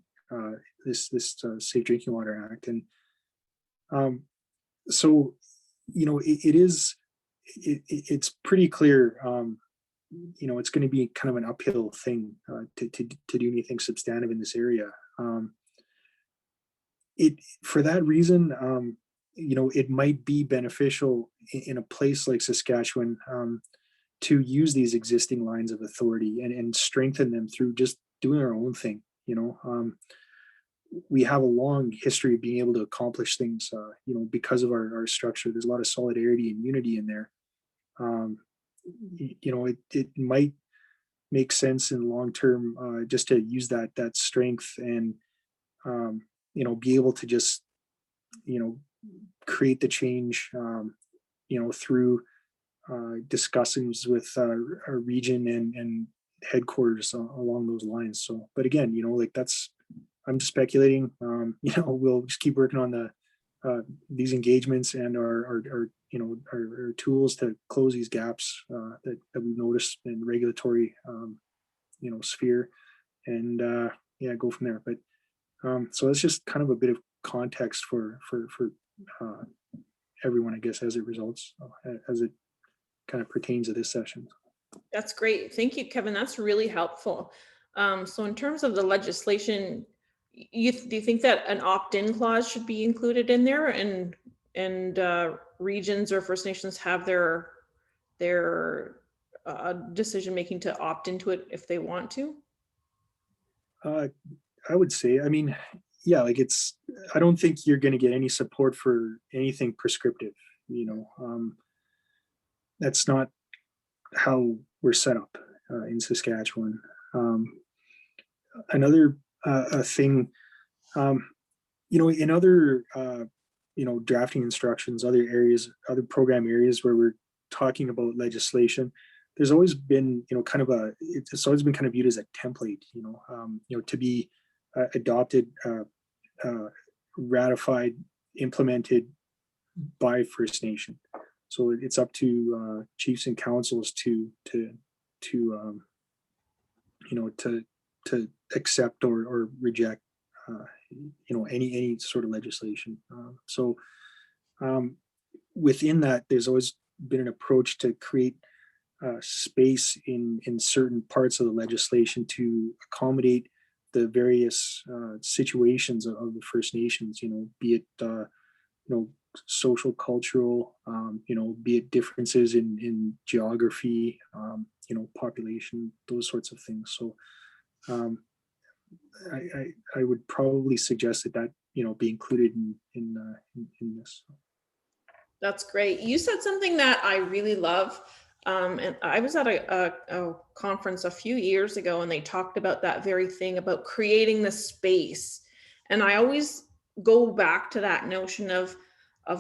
F: this Safe Drinking Water Act. And so, you know, it's pretty clear, you know, it's going to be kind of an uphill thing to do anything substantive in this area. For that reason, you know, it might be beneficial in a place like Saskatchewan to use these existing lines of authority and strengthen them through just doing our own thing. You know, we have a long history of being able to accomplish things, you know, because of our structure. There's a lot of solidarity and unity in there. You know, it might make sense in the long term just to use that strength and, you know, be able to just, you know, create the change, you know, through discussions with our region and headquarters along those lines. So, but again, you know, like I'm just speculating. You know, we'll just keep working on these engagements and our you know our tools to close these gaps that we've noticed in the regulatory you know sphere, and yeah, go from there. But so it's just kind of a bit of context for everyone, I guess, as it results, as it kind of pertains to this session.
A: That's great. Thank you, Kevin. That's really helpful. So in terms of the legislation, do you think that an opt-in clause should be included in there, and regions or First Nations have their decision making to opt into it if they want to?
F: I would say, I mean, yeah, like I don't think you're going to get any support for anything prescriptive, you know. That's not how we're set up in Saskatchewan. Another thing, you know, in other, you know, drafting instructions, other areas, other program areas where we're talking about legislation, there's always been, you know, kind of it's always been kind of viewed as a template, you know, to be adopted, ratified, implemented by First Nation. So it's up to chiefs and councils to you know to accept or reject you know any sort of legislation. So within that, there's always been an approach to create space in certain parts of the legislation to accommodate the various situations of the First Nations. You know, be it you know social, cultural, you know, be it differences in geography, you know, population, those sorts of things. So I would probably suggest that you know be included in this.
A: That's great. You said something that I really love. And I was at a conference a few years ago, and they talked about that very thing about creating the space. And I always go back to that notion of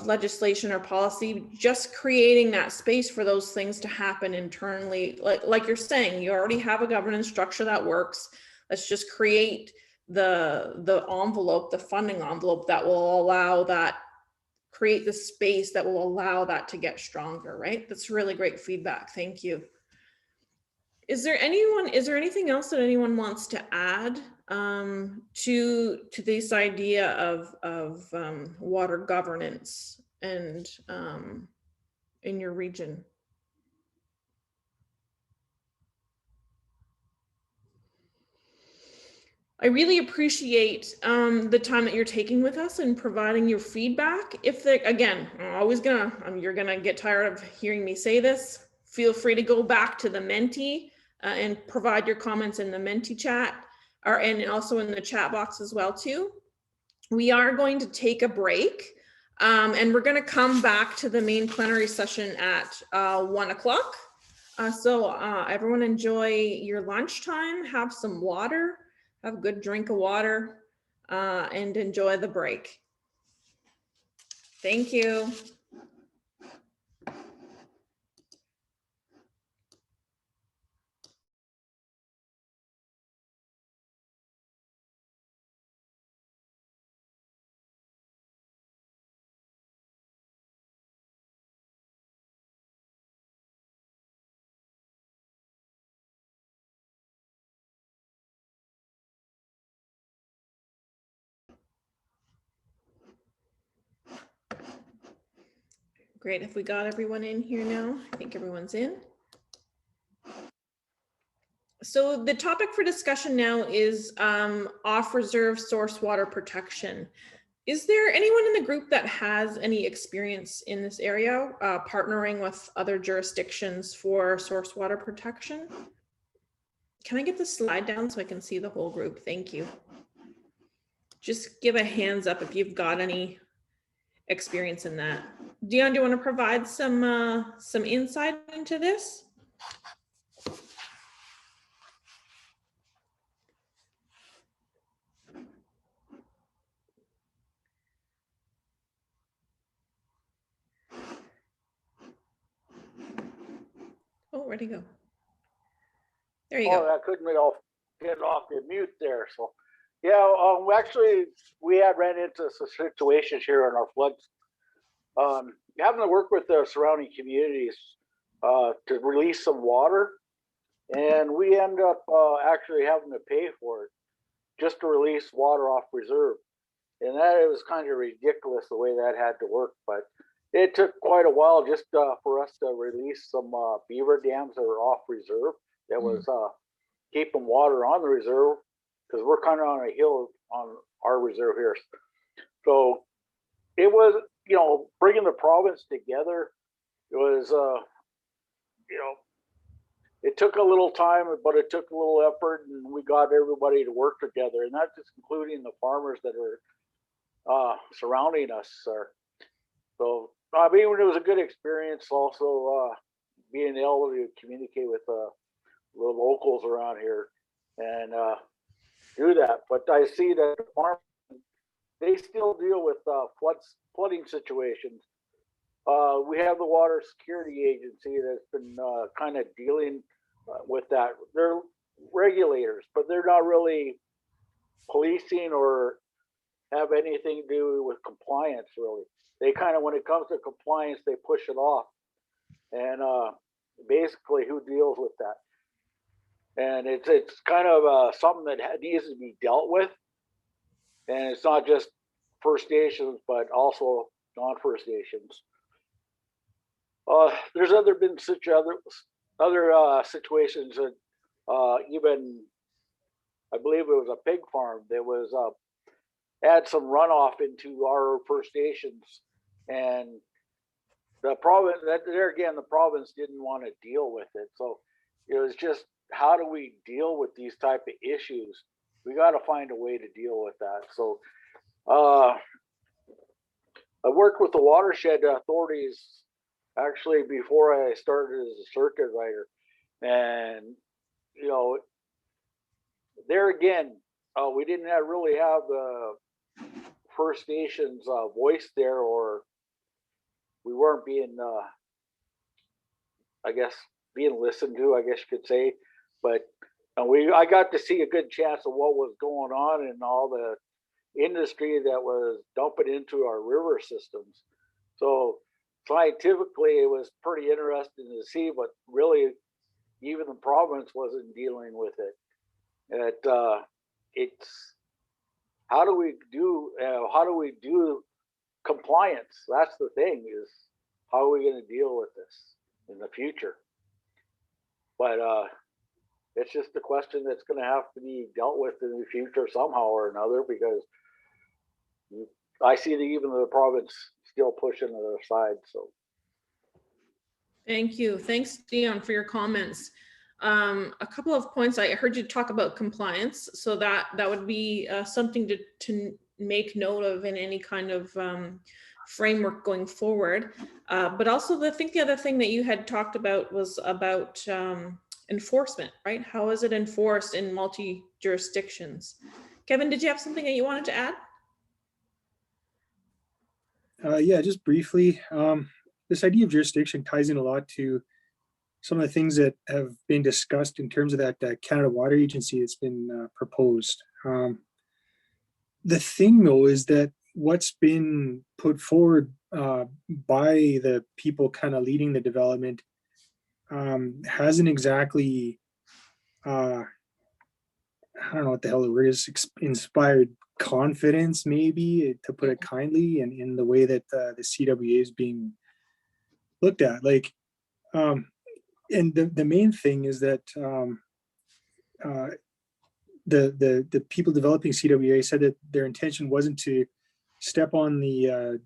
A: legislation or policy, just creating that space for those things to happen internally. Like you're saying, you already have a governance structure that works. Let's just create the envelope, the funding envelope that will allow that, create the space that will allow that to get stronger, right? That's really great feedback. Thank you. Is there anything else that anyone wants to add to this idea of water governance and in your region? I really appreciate the time that you're taking with us and providing your feedback. Again, you're gonna get tired of hearing me say this. Feel free to go back to the Menti and provide your comments in the Menti chat, and also in the chat box as well too. We are going to take a break, and we're going to come back to the main plenary session at 1 o'clock. So everyone enjoy your lunchtime, have some water, have a good drink of water, and enjoy the break. Thank you. Great. If we got everyone in here now, I think everyone's in. So the topic for discussion now is off-reserve source water protection. Is there anyone in the group that has any experience in this area, partnering with other jurisdictions for source water protection? Can I get the slide down so I can see the whole group? Thank you. Just give a hands up if you've got any experience in that. Dion, do you want to provide some insight into this? Oh, where'd he go? There you go.
E: I couldn't get off the mute there. So, yeah, actually, we had ran into some situations here in our floods. Having to work with the surrounding communities to release some water, and we end up actually having to pay for it just to release water off reserve. And that it was kind of ridiculous the way that had to work, but it took quite a while just for us to release some beaver dams that were off reserve. That was keeping water on the reserve, because we're kind of on a hill on our reserve here. So it was, you know, bringing the province together. It was, you know, it took a little time, but it took a little effort, and we got everybody to work together, and that's just including the farmers that are surrounding us. So I mean, it was a good experience. Also, being able to communicate with the locals around here and do that. But I see that the farmers, they still deal with flooding situations. We have the Water Security Agency that's been kind of dealing with that. They're regulators, but they're not really policing or have anything to do with compliance, really. They kind of, when it comes to compliance, they push it off. And basically, who deals with that? And it's kind of something that needs to be dealt with. And it's not just First Nations, but also non-First Nations. There's been such other situations that even, I believe it was a pig farm that was had some runoff into our First Nations, and the province, there again, the province didn't want to deal with it. So it was just, how do we deal with these type of issues? We got to find a way to deal with that. So I worked with the watershed authorities actually before I started as a circuit rider, and you know, there again, we didn't really have the First Nations voice there, or we weren't being, I guess, being listened to, I guess you could say. But I got to see a good chance of what was going on in all the industry that was dumping into our river systems. So scientifically, it was pretty interesting to see, but really, even the province wasn't dealing with it. It's how do we do compliance? That's the thing, is how are we going to deal with this in the future? But it's just a question that's going to have to be dealt with in the future somehow or another, because I see that even the province still pushing to their side. So
A: Thank you. Thanks, Dion, for your comments. A couple of points. I heard you talk about compliance, so that would be something to make note of in any kind of framework going forward. But also, I think the other thing that you had talked about was about enforcement, right? How is it enforced in multi-jurisdictions? Kevin, did you have something that you wanted to add?
F: Yeah, just briefly. This idea of jurisdiction ties in a lot to some of the things that have been discussed in terms of that Canada Water Agency that's been proposed. The thing, though, is that what's been put forward by the people kind of leading the development hasn't exactly, I don't know what the hell the word is, inspired confidence, maybe, to put it kindly, in the way that the CWA is being looked at. Like, and the main thing is that the people developing CWA said that their intention wasn't to step on the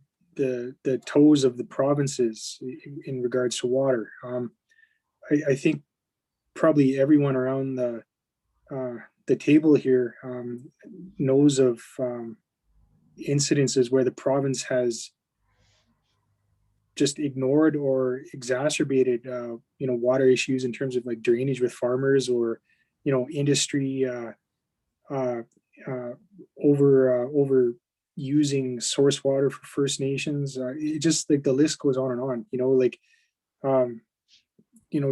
F: toes of the provinces in regards to water. I think probably everyone around the table here knows of incidences where the province has just ignored or exacerbated water issues in terms of like drainage with farmers, or industry over using source water for First Nations. It just, like, the list goes on and on,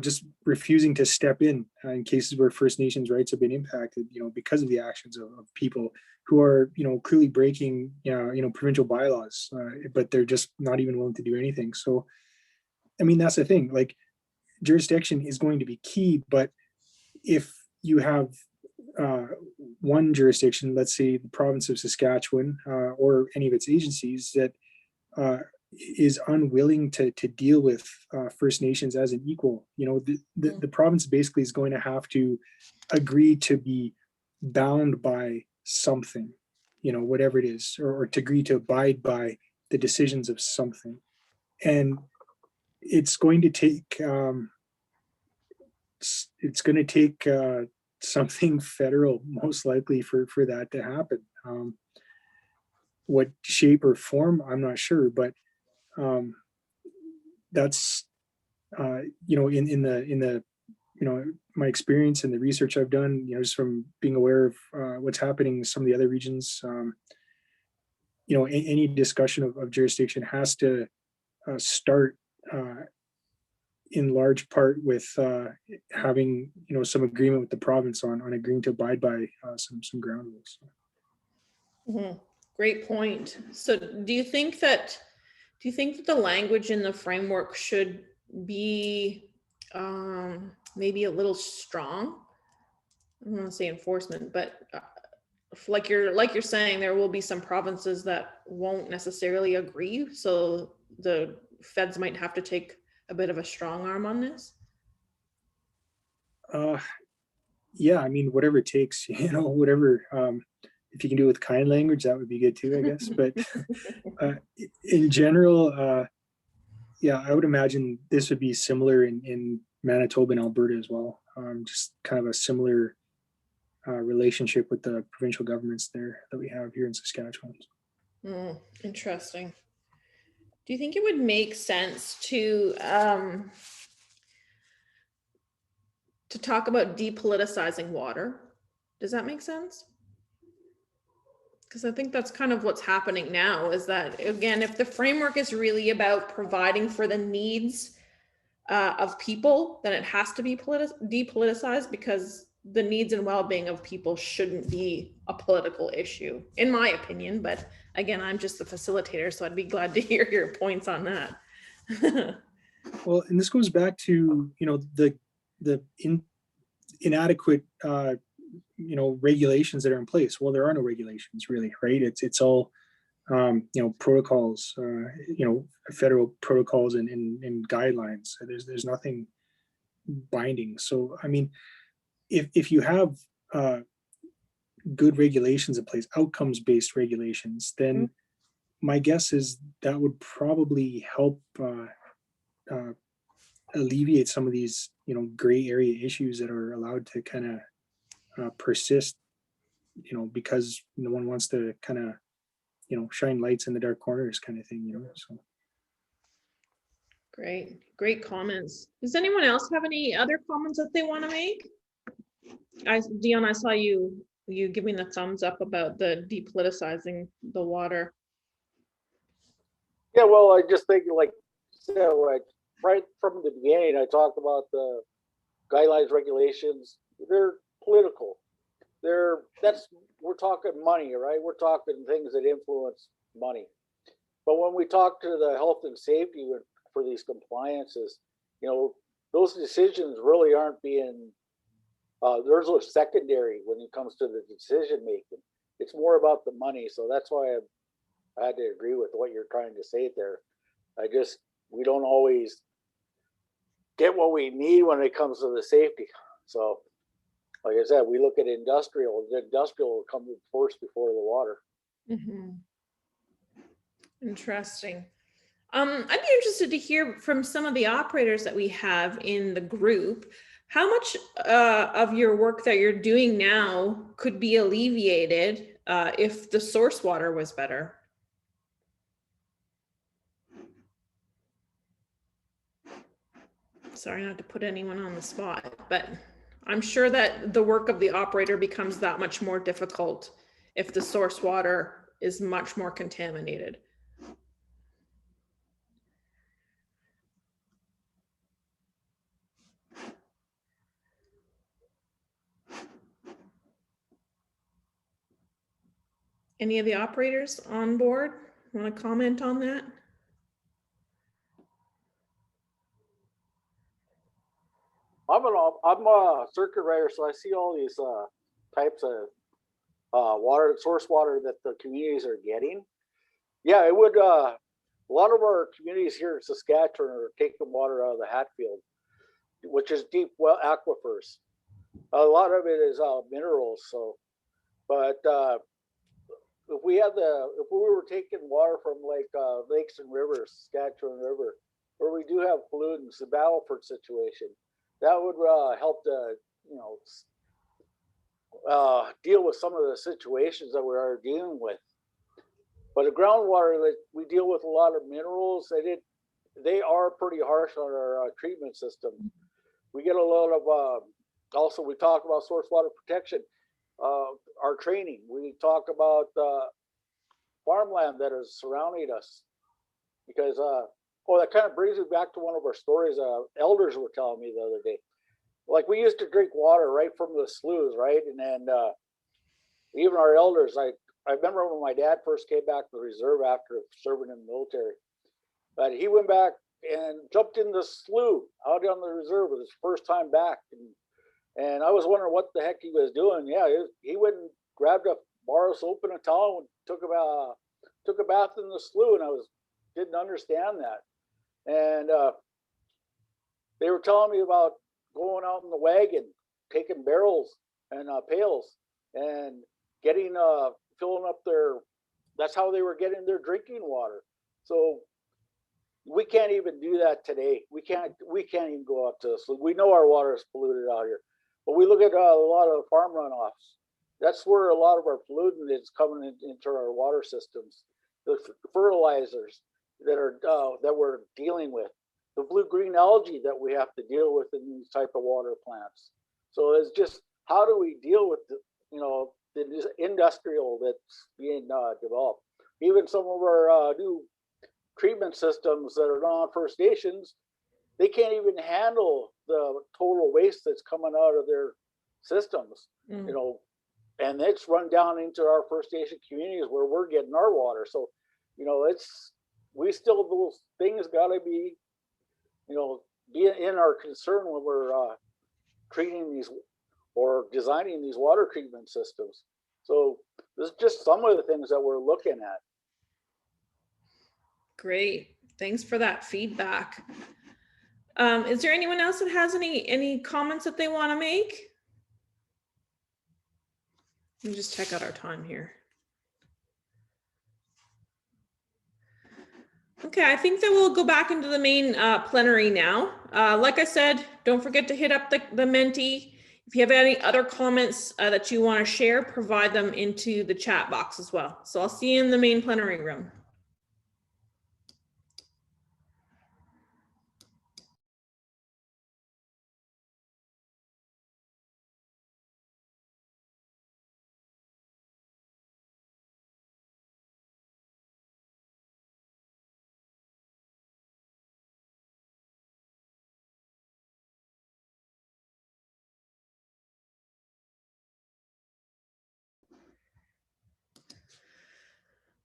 F: just refusing to step in cases where First Nations rights have been impacted, because of the actions of people who are, clearly breaking, provincial bylaws, but they're just not even willing to do anything. So, I mean, that's the thing, like, jurisdiction is going to be key, but if you have one jurisdiction, let's say the province of Saskatchewan, or any of its agencies that is unwilling to deal with First Nations as an equal, the province basically is going to have to agree to be bound by something, whatever it is, or to agree to abide by the decisions of something. And it's going to take something federal, most likely, for that to happen. What shape or form, I'm not sure, but that's in the my experience and the research I've done, just from being aware of what's happening in some of the other regions. Any discussion of jurisdiction has to start in large part with having some agreement with the province on agreeing to abide by some ground rules.
A: Mm-hmm. Great point. So do you think that the language in the framework should be maybe a little strong? I don't want to say enforcement, but like you're saying, there will be some provinces that won't necessarily agree, so the feds might have to take a bit of a strong arm on this.
F: Yeah, I mean, whatever it takes, whatever. If you can do it with kind language, that would be good too, I guess. But in general, yeah, I would imagine this would be similar in Manitoba and Alberta as well. Just kind of a similar relationship with the provincial governments there that we have here in Saskatchewan.
A: Interesting. Do you think it would make sense to talk about depoliticizing water? Does that make sense? Because I think that's kind of what's happening now, is that, again, if the framework is really about providing for the needs of people, then it has to be depoliticized, because the needs and well-being of people shouldn't be a political issue, in my opinion. But again, I'm just the facilitator, so I'd be glad to hear your points on that.
F: Well, and this goes back to, the inadequate regulations that are in place. Well, there are no regulations really, right? It's all protocols, federal protocols and guidelines. There's nothing binding. So I mean, if you have good regulations in place, outcomes-based regulations, then my guess is that would probably help alleviate some of these gray area issues that are allowed to kind of persist, because no one wants to kind of shine lights in the dark corners kind of thing, so.
A: Great comments. Does anyone else have any other comments that they want to make? Dion, I saw you giving the thumbs up about the depoliticizing the water.
E: Yeah, well, I just think, like right from the beginning, I talked about the guidelines, regulations. They're political. We're talking money, right? We're talking things that influence money. But when we talk to the health and safety for these compliances, those decisions really aren't being, there's a secondary when it comes to the decision making. It's more about the money. So that's why I had to agree with what you're trying to say there. We don't always get what we need when it comes to the safety. So, like I said, we look at industrial. The industrial will come first before the water.
A: Mm-hmm. Interesting. I'd be interested to hear from some of the operators that we have in the group. How much of your work that you're doing now could be alleviated if the source water was better? Sorry not to put anyone on the spot, but I'm sure that the work of the operator becomes that much more difficult if the source water is much more contaminated. Any of the operators on board want to comment on that?
E: I'm a circuit rider, so I see all these types of water, source water that the communities are getting. Yeah, it would. A lot of our communities here in Saskatchewan are taking water out of the Hatfield, which is deep well aquifers. A lot of it is minerals. So, but if we were taking water from lakes and rivers, Saskatchewan River, where we do have pollutants, the Battleford situation, that would help to deal with some of the situations that we are dealing with. But the groundwater, that we deal with a lot of minerals. They are pretty harsh on our treatment system. We get a lot of also we talk about source water protection. Our training, we talk about farmland that is surrounding us, because that kind of brings me back to one of our stories elders were telling me the other day. Like, we used to drink water right from the sloughs, right? And then even our elders, I remember when my dad first came back to the reserve after serving in the military, but he went back and jumped in the slough out on the reserve with his first time back. And I was wondering what the heck he was doing. Yeah, he went and grabbed a bar of soap and a towel and took a bath in the slough, and I didn't understand that. And they were telling me about going out in the wagon, taking barrels and pails and getting filling up that's how they were getting their drinking water. So we can't even do that today. We can't even go out to the slough. We know our water is polluted out here, but we look at a lot of farm runoffs. That's where a lot of our pollutant is coming into our water systems. The fertilizers that we're dealing with, the blue-green algae that we have to deal with in these type of water plants. So it's just, how do we deal with the industrial that's being developed? Even some of our new treatment systems that are non-First Nations, they can't even handle the total waste that's coming out of their systems. And it's run down into our First Nation communities where we're getting our water. So, those things got to be, be in our concern when we're treating these or designing these water treatment systems. So this is just some of the things that we're looking at.
A: Great. Thanks for that feedback. Is there anyone else that has any comments that they want to make? Let me just check out our time here. Okay, I think that we'll go back into the main plenary now. Like I said, don't forget to hit up the Menti. If you have any other comments that you want to share, provide them into the chat box as well. So I'll see you in the main plenary room.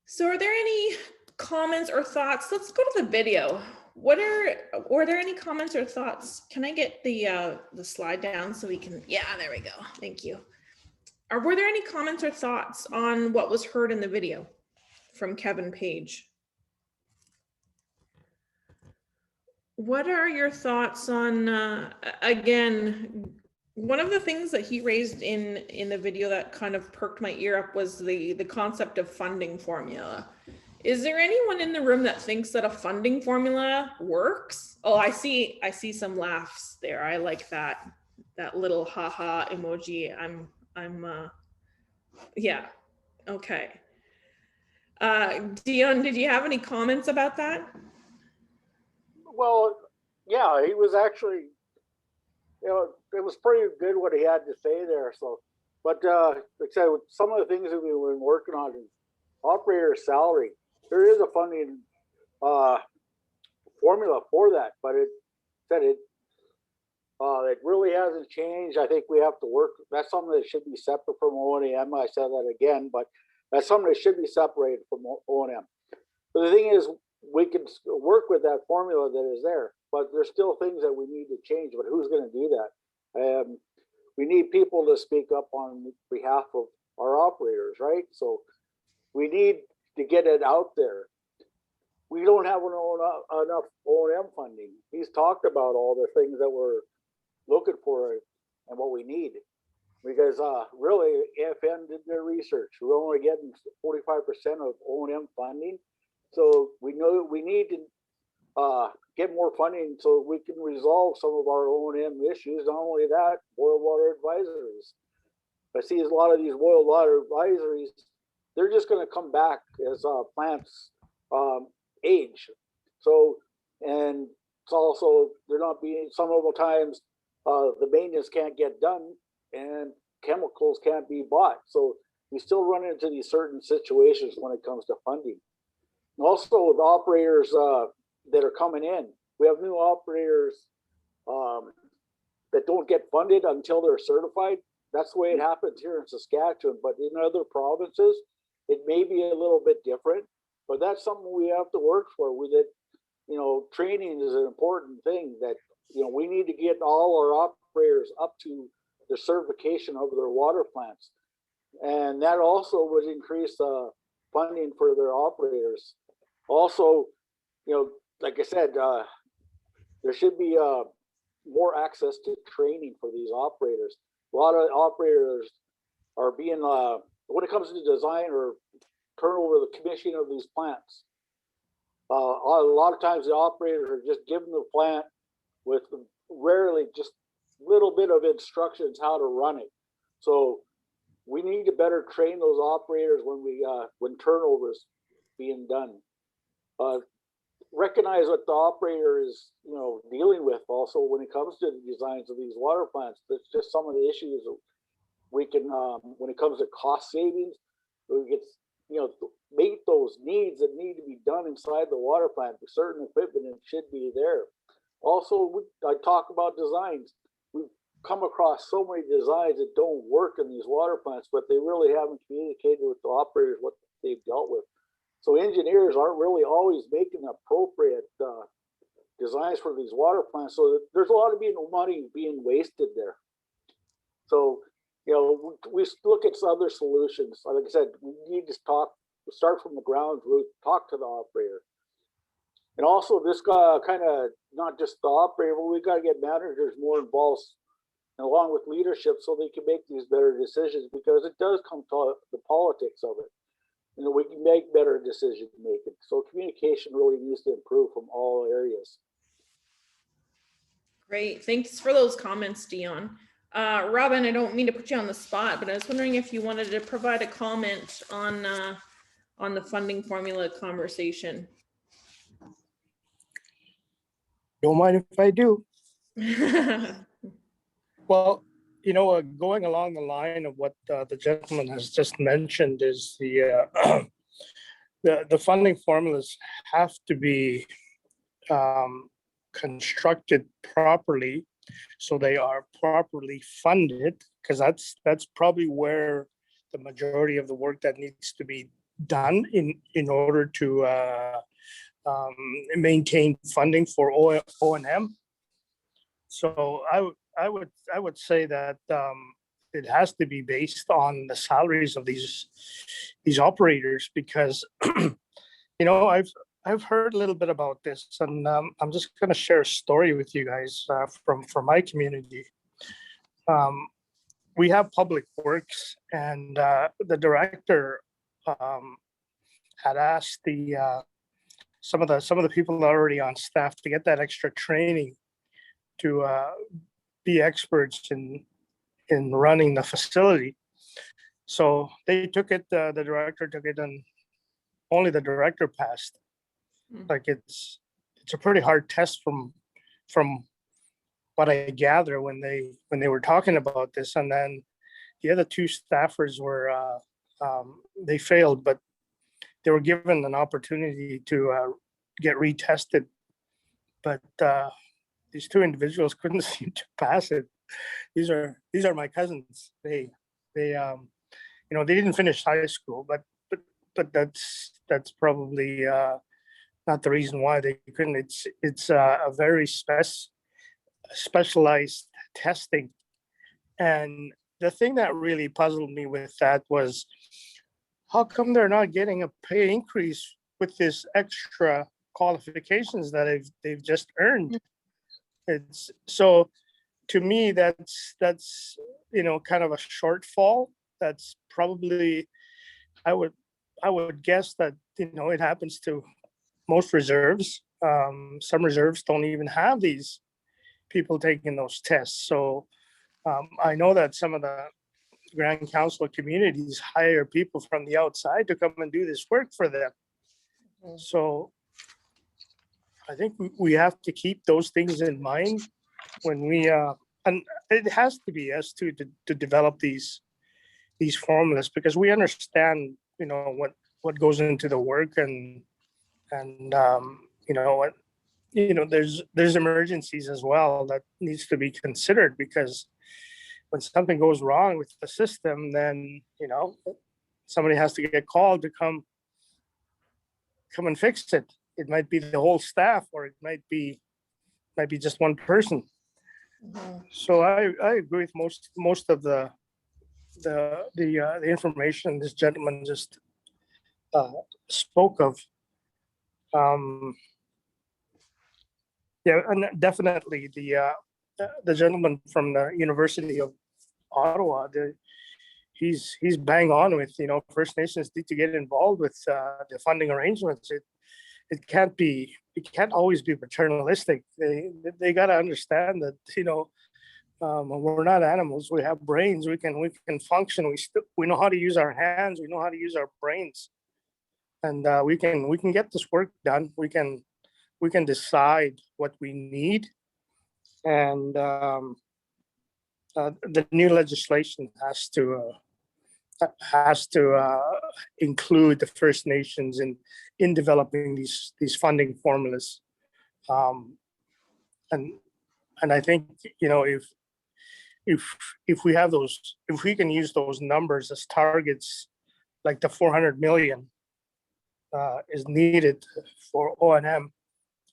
A: So are there any comments or thoughts? Let's go to the video. Were there any comments or thoughts? Can I get the slide down so we can, yeah, there we go. Thank you. Were there any comments or thoughts on what was heard in the video from Kevin Page? What are your thoughts on, again, one of the things that he raised in the video that kind of perked my ear up was the concept of funding formula. Is there anyone in the room that thinks that a funding formula works? Oh, I see some laughs there. I like that little haha emoji. Yeah, okay. Dion, did you have any comments about that?
E: Well, yeah, he was actually, it was pretty good what he had to say there. So, but like I said, some of the things that we've been working on is operator salary. There is a funding formula for that, but it really hasn't changed. I think we have to work. That's something that should be separate from O&M. I said that again, but that's something that should be separated from O&M. But the thing is, we can work with that formula that is there, but there's still things that we need to change. But who's going to do that? We need people to speak up on behalf of our operators, right? So we need to get it out there. We don't have enough O&M funding. He's talked about all the things that we're looking for and what we need. Because really, AFN did their research. We're only getting 45% of O&M funding. So we know we need to get more funding so we can resolve some of our O&M issues. Not only that, boil water advisories. I see a lot of these boil water advisories, they're just going to come back as plants age. So, and it's also, they're not being, some of the times the maintenance can't get done and chemicals can't be bought. So we still run into these certain situations when it comes to funding. Also, with operators that are coming in, we have new operators that don't get funded until they're certified. That's the way it happens here in Saskatchewan, but in other provinces, it may be a little bit different, but that's something we have to work for with it. Training is an important thing that, we need to get all our operators up to the certification of their water plants. And that also would increase funding for their operators. Also, like I said, there should be more access to training for these operators. A lot of operators are being, when it comes to design or turn over the commissioning of these plants, a lot of times the operators are just given the plant with rarely just little bit of instructions how to run it. So we need to better train those operators when turnover is being done. Recognize what the operator is, dealing with also when it comes to the designs of these water plants. That's just some of the issues we can, when it comes to cost savings, we get, meet those needs that need to be done inside the water plant. Certain equipment should be there. Also, I talk about designs. We've come across so many designs that don't work in these water plants, but they really haven't communicated with the operators what they've dealt with. So engineers aren't really always making appropriate designs for these water plants. So there's a lot of money being wasted there. So, we look at some other solutions. Like I said, we need to start from the ground root, talk to the operator. And also this kind of, not just the operator, but we got to get managers more involved along with leadership so they can make these better decisions, because it does come to the politics of it. We can make better decision making. So communication really needs to improve from all areas.
A: Great, thanks for those comments, Dion. Robin, I don't mean to put you on the spot, but I was wondering if you wanted to provide a comment on the funding formula conversation.
B: Don't mind if I do. Well, going along the line of what the gentleman has just mentioned is the funding formulas have to be constructed properly, so they are properly funded, because that's probably where the majority of the work that needs to be done in order to maintain funding for O&M. So I would say that it has to be based on the salaries of these operators, because I've heard a little bit about this, and I'm just going to share a story with you guys from my community. We have public works, and the director had asked some of the people already on staff to get that extra training to be experts in running the facility. So they took it. The director took it, and only the director passed. Like it's a pretty hard test from what I gather when they were talking about this. And then the other two staffers were they failed, but they were given an opportunity to get retested. But these two individuals couldn't seem to pass it. These are my cousins. They they didn't finish high school, but that's probably not the reason why they couldn't. It's a very specialized testing, and the thing that really puzzled me with that was how come they're not getting a pay increase with this extra qualifications that they've just earned. It's so, to me, that's kind of a shortfall. That's probably, I would guess that it happens to most reserves. Some reserves don't even have these people taking those tests. So I know that some of the Grand Council communities hire people from the outside to come and do this work for them. So I think we have to keep those things in mind when we and it has to be us too to develop these formulas, because we understand what goes into the work, and there's emergencies as well that needs to be considered, because when something goes wrong with the system, then somebody has to get called to come and fix it. It might be the whole staff, or it might be just one person. So I agree with most of the information this gentleman just spoke of. Yeah, and definitely the gentleman from the University of Ottawa, he's bang on with First Nations need to get involved with the funding arrangements. It can't always be paternalistic. They got to understand that we're not animals. We have brains. We can function. We know how to use our hands. We know how to use our brains, and we can get this work done. We can decide what we need, and the new legislation has to include the First Nations in developing these funding formulas, and I think if we have those, if we can use those numbers as targets, like the 400 million is needed for O&M,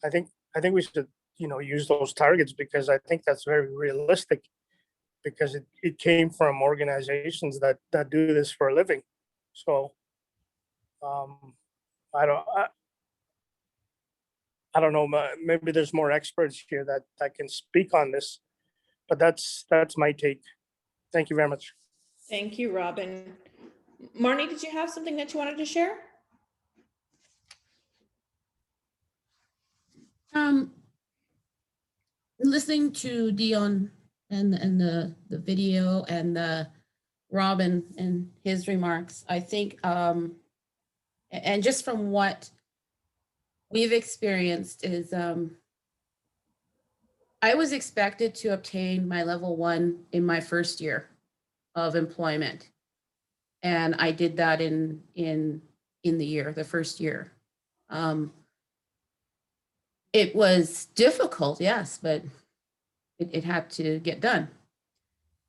B: I think we should use those targets, because I think that's very realistic, because it came from organizations that do this for a living. So I don't know, maybe there's more experts here that can speak on this, but that's my take. Thank you very much.
A: Thank you, Robin. Marnie, did you have something that you wanted to share?
C: Listening to Dion and the video and Robin and his remarks, I think, and just from what we've experienced is, I was expected to obtain my level 1 in my first year of employment, and I did that in the first year. It was difficult, yes, but it had to get done.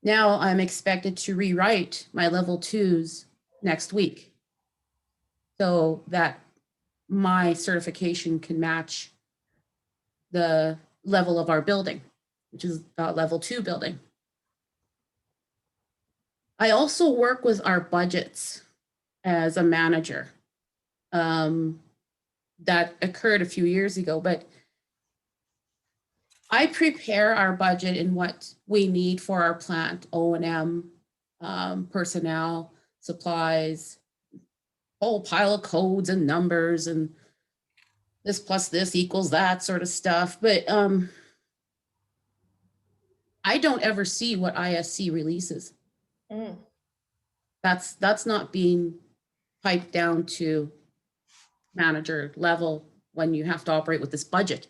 C: Now I'm expected to rewrite my level 2s next week, so that my certification can match the level of our building, which is level 2 building. I also work with our budgets as a manager. that occurred a few years ago, but I prepare our budget in what we need for our plant, O&M, personnel, supplies, whole pile of codes and numbers and this plus this equals that sort of stuff. But I don't ever see what ISC releases.
A: Mm.
C: That's not being piped down to manager level when you have to operate with this budget.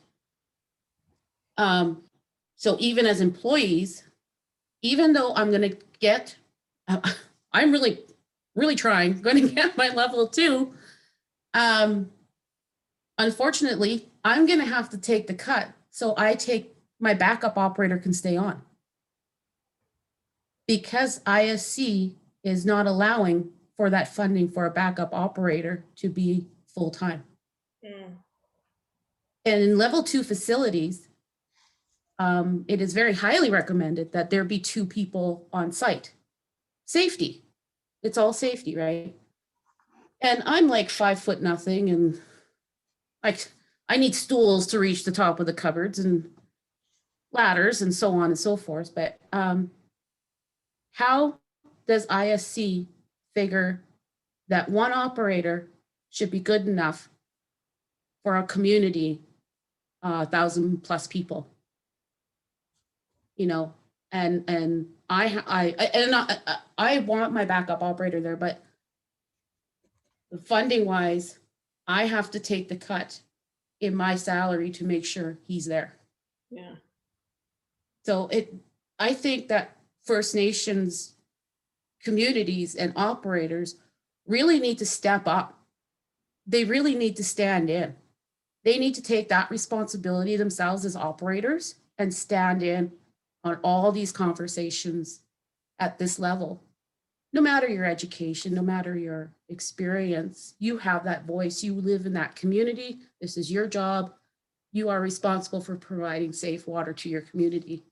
C: So even as employees, even though I'm going to get, I'm really trying, going to get my level 2. Unfortunately, I'm going to have to take the cut. So my backup operator can stay on. Because ISC is not allowing for that funding for a backup operator to be full-time.
A: Mm.
C: And in level 2 facilities, it is very highly recommended that there be 2 people on site. Safety. It's all safety, right? And I'm like 5'0" and like I need stools to reach the top of the cupboards and ladders and so on and so forth. But how does ISC figure that one operator should be good enough for a community, 1,000+ people? You know, and I want my backup operator there, but funding wise, I have to take the cut in my salary to make sure he's there.
A: Yeah.
C: So I think that First Nations communities and operators really need to step up. They really need to stand in. They need to take that responsibility themselves as operators and stand in on all these conversations at this level. No matter your education, no matter your experience, you have that voice. You live in that community. This is your job. You are responsible for providing safe water to your community.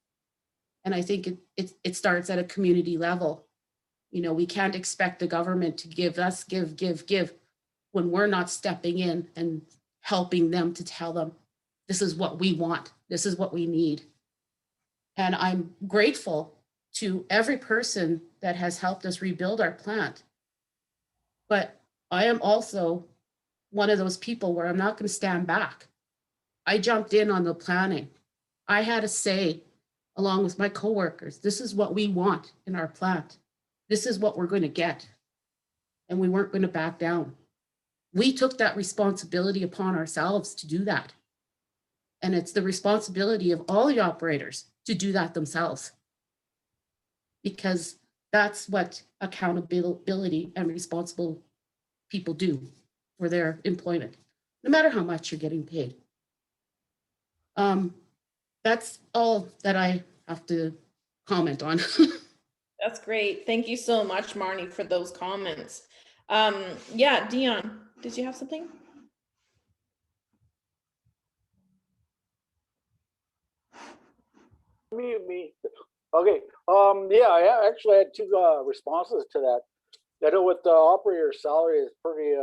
C: And I think it starts at a community level. You know, we can't expect the government to give when we're not stepping in and helping them to tell them, this is what we want. This is what we need. And I'm grateful to every person that has helped us rebuild our plant. But I am also one of those people where I'm not going to stand back. I jumped in on the planning. I had a say along with my coworkers. This is what we want in our plant. This is what we're going to get. And we weren't going to back down. We took that responsibility upon ourselves to do that. And it's the responsibility of all the operators to do that themselves. Because that's what accountability and responsible people do for their employment, no matter how much you're getting paid. That's all that I have to comment on.
A: That's great. Thank you so much, Marnie, for those comments. Yeah, Dion, did you have something?
E: Me. Okay. Yeah, I actually had 2 responses to that. I know with the operator's salary is pretty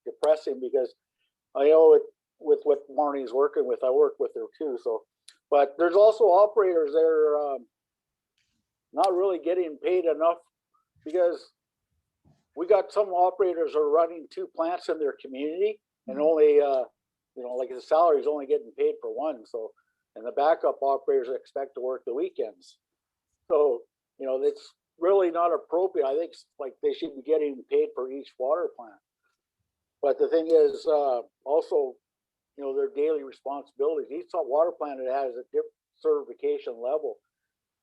E: depressing because I know with what Marnie's working with, I work with her too. So, but there's also operators that are not really getting paid enough because we got some operators are running 2 plants in their community and only, you know, like the salary is only getting paid for 1. So, and the backup operators expect to work the weekends. So, you know, it's really not appropriate. I think like they should be getting paid for each water plant. But the thing is, also, you know, their daily responsibilities. Each water plant has a different certification level.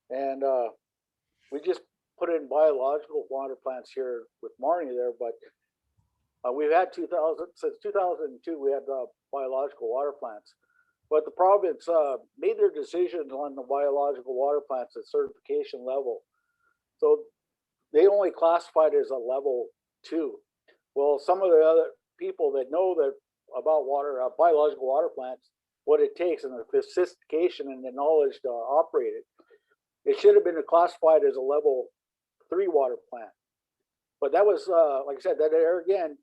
E: And we just put in biological water plants here with Marnie there, but we've had since 2002, we had biological water plants. But the province made their decisions on the biological water plants at certification level. So they only classified as a level 2. Well, some of the other people that know that about water, biological water plants, what it takes and the sophistication and the knowledge to operate it should have been classified as a level 3 water plant. But that was, like I said, that there again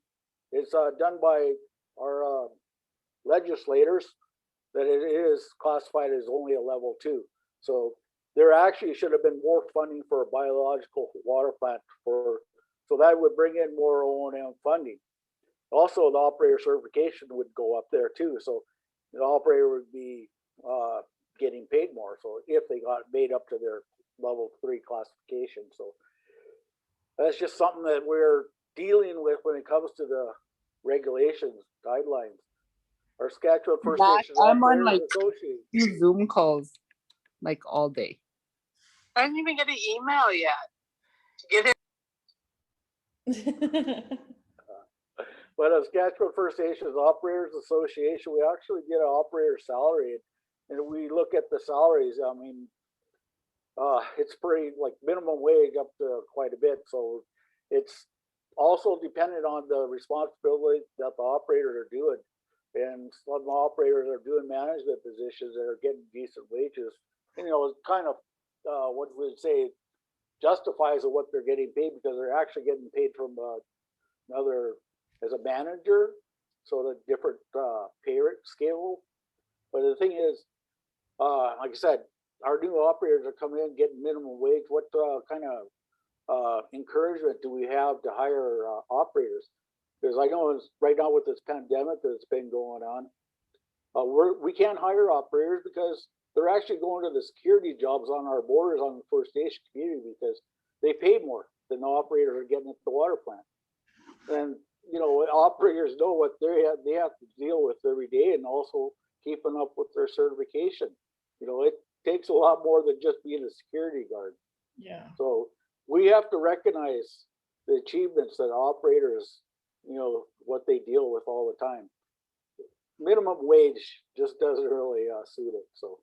E: is done by our legislators that it is classified as only a level 2. So there actually should have been more funding for a biological water plant so that would bring in more O&M funding. Also, the operator certification would go up there too. So the operator would be getting paid more. So if they got made up to their level 3 classification. So that's just something that we're dealing with when it comes to the regulations, guidelines. Our Saskatchewan First Nations
G: I'm on
E: Operators
G: like
E: Association.
G: 2 Zoom calls like all day.
H: I didn't even get an email yet to get it.
E: But as Saskatchewan First Nations Operators Association, we actually get an operator salary, and we look at the salaries. I mean, it's pretty like minimum wage up to quite a bit. So it's also dependent on the responsibility that the operators are doing. And some operators are doing management positions that are getting decent wages. And, it's kind of what we would say justifies what they're getting paid, because they're actually getting paid from another as a manager, so the different pay rate scale. But the thing is, like I said, our new operators are coming in getting minimum wage. What kind of encouragement do we have to hire operators? Because I know right now with this pandemic that's been going on, we can't hire operators because they're actually going to the security jobs on our borders on the First Nation community, because they pay more than the operators are getting at the water plant. And operators know what they have to deal with every day, and also keeping up with their certification. It takes a lot more than just being a security guard.
A: Yeah.
E: So we have to recognize the achievements that operators, what they deal with all the time. Minimum wage just doesn't really suit it. So.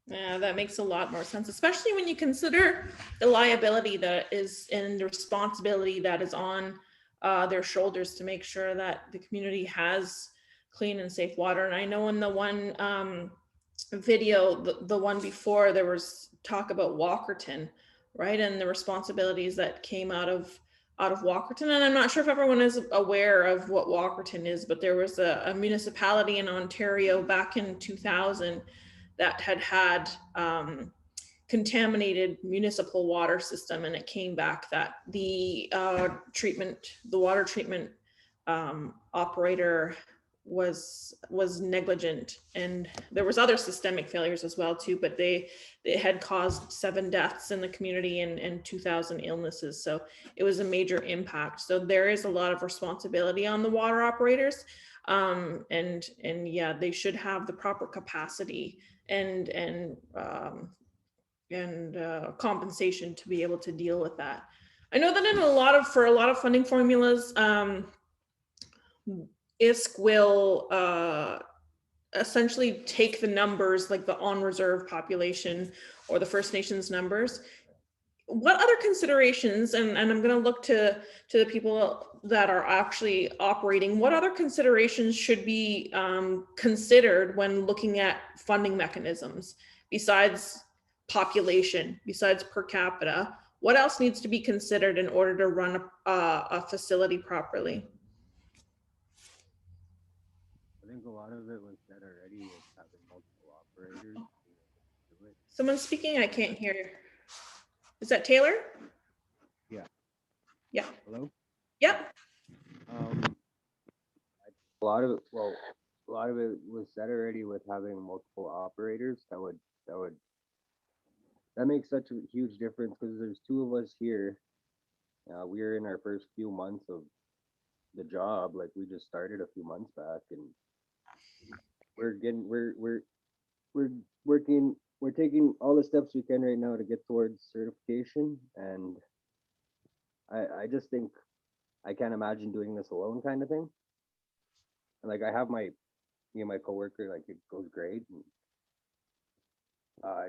A: Yeah, that makes a lot more sense, especially when you consider the liability that is and the responsibility that is on their shoulders to make sure that the community has clean and safe water. And I know in the one video, the one before, there was talk about Walkerton, right? And the responsibilities that came out of Walkerton. And I'm not sure if everyone is aware of what Walkerton is, but there was a municipality in Ontario back in 2000 that had contaminated municipal water system, and it came back that the water treatment operator was negligent, and there was other systemic failures as well too, but it had caused 7 deaths in the community and 2,000 illnesses. So it was a major impact. So there is a lot of responsibility on the water operators, and yeah, they should have the proper capacity and compensation to be able to deal with that. I know that for a lot of funding formulas, ISK will essentially take the numbers, like the on reserve population or the First Nations numbers. What other considerations, and I'm going to look to the people that are actually operating, what other considerations should be considered when looking at funding mechanisms besides population, besides per capita? What else needs to be considered in order to run a facility properly?
I: I think a lot of it was said already with having multiple operators.
A: Someone speaking, I can't hear you. Is that Taylor?
I: Yeah.
A: Yeah.
I: Hello?
A: Yep.
I: A lot of it was said already with having multiple operators. That makes such a huge difference, because there's 2 of us here. We're in our first few months of the job. Like, we just started a few months back, and we're taking all the steps we can right now to get towards certification. And I just think I can't imagine doing this alone, kind of thing. And like, I have me and my coworker, like, it goes great. And,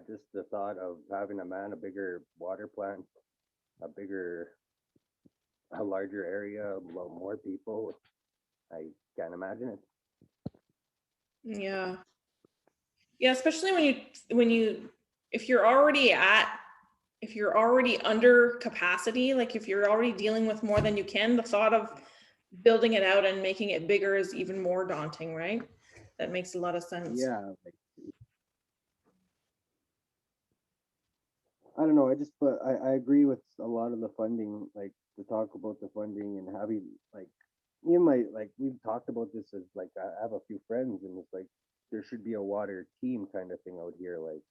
I: just the thought of having a bigger water plant, a larger area, a lot more people, I can't imagine it.
A: Yeah, especially if you're already under capacity, like if you're already dealing with more than you can, the thought of building it out and making it bigger is even more daunting, right? That makes a lot of sense.
I: Yeah, like, I don't know. I agree with a lot of the funding, like to talk about the funding and having like, we've talked about this as like, I have a few friends and it's like, there should be a water team kind of thing out here. Like,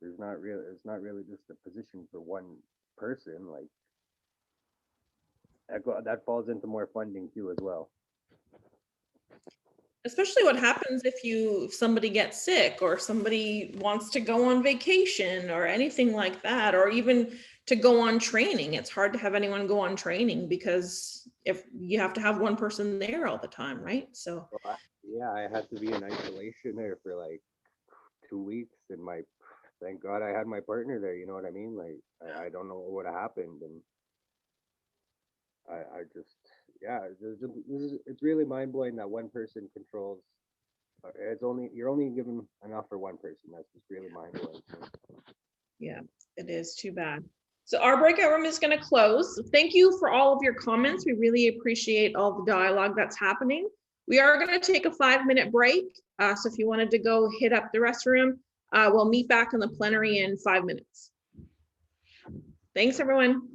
I: it's not really just a position for one person. Like, that falls into more funding too as well.
A: Especially what happens if somebody gets sick or somebody wants to go on vacation or anything like that, or even to go on training. It's hard to have anyone go on training because if you have to have one person there all the time, right? So
I: Yeah, I had to be in isolation there for like 2 weeks, and thank God I had my partner there. You know what I mean? Like, I don't know what would have happened, and I just, yeah, it's really mind blowing that one person controls. You're only given enough for one person. That's just really mind blowing.
A: yeah, it is too bad. So our breakout room is going to close. Thank you for all of your comments. We really appreciate all the dialogue that's happening. We are going to take a 5-minute break. So if you wanted to go hit up the restroom, we'll meet back in the plenary in 5 minutes. Thanks, everyone.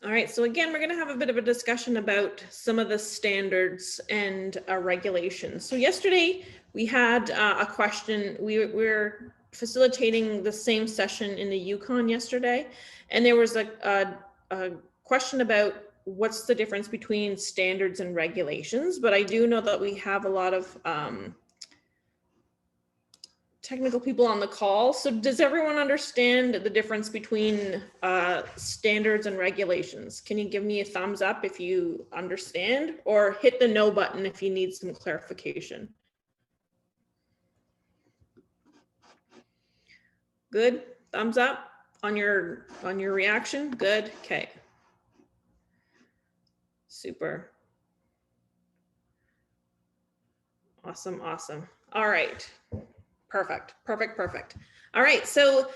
A: All right, so again, we're going to have a bit of a discussion about some of the standards and regulations. So yesterday we had a question. We're facilitating the same session in the Yukon yesterday, and there was a question about what's the difference between standards and regulations. But I do know that we have a lot of technical people on the call. So does everyone understand the difference between standards and regulations? Can you give me a thumbs up if you understand, or hit the no button if you need some clarification? Good, thumbs up on your reaction. Good, okay. Super. Awesome, awesome. All right. Perfect. All right. So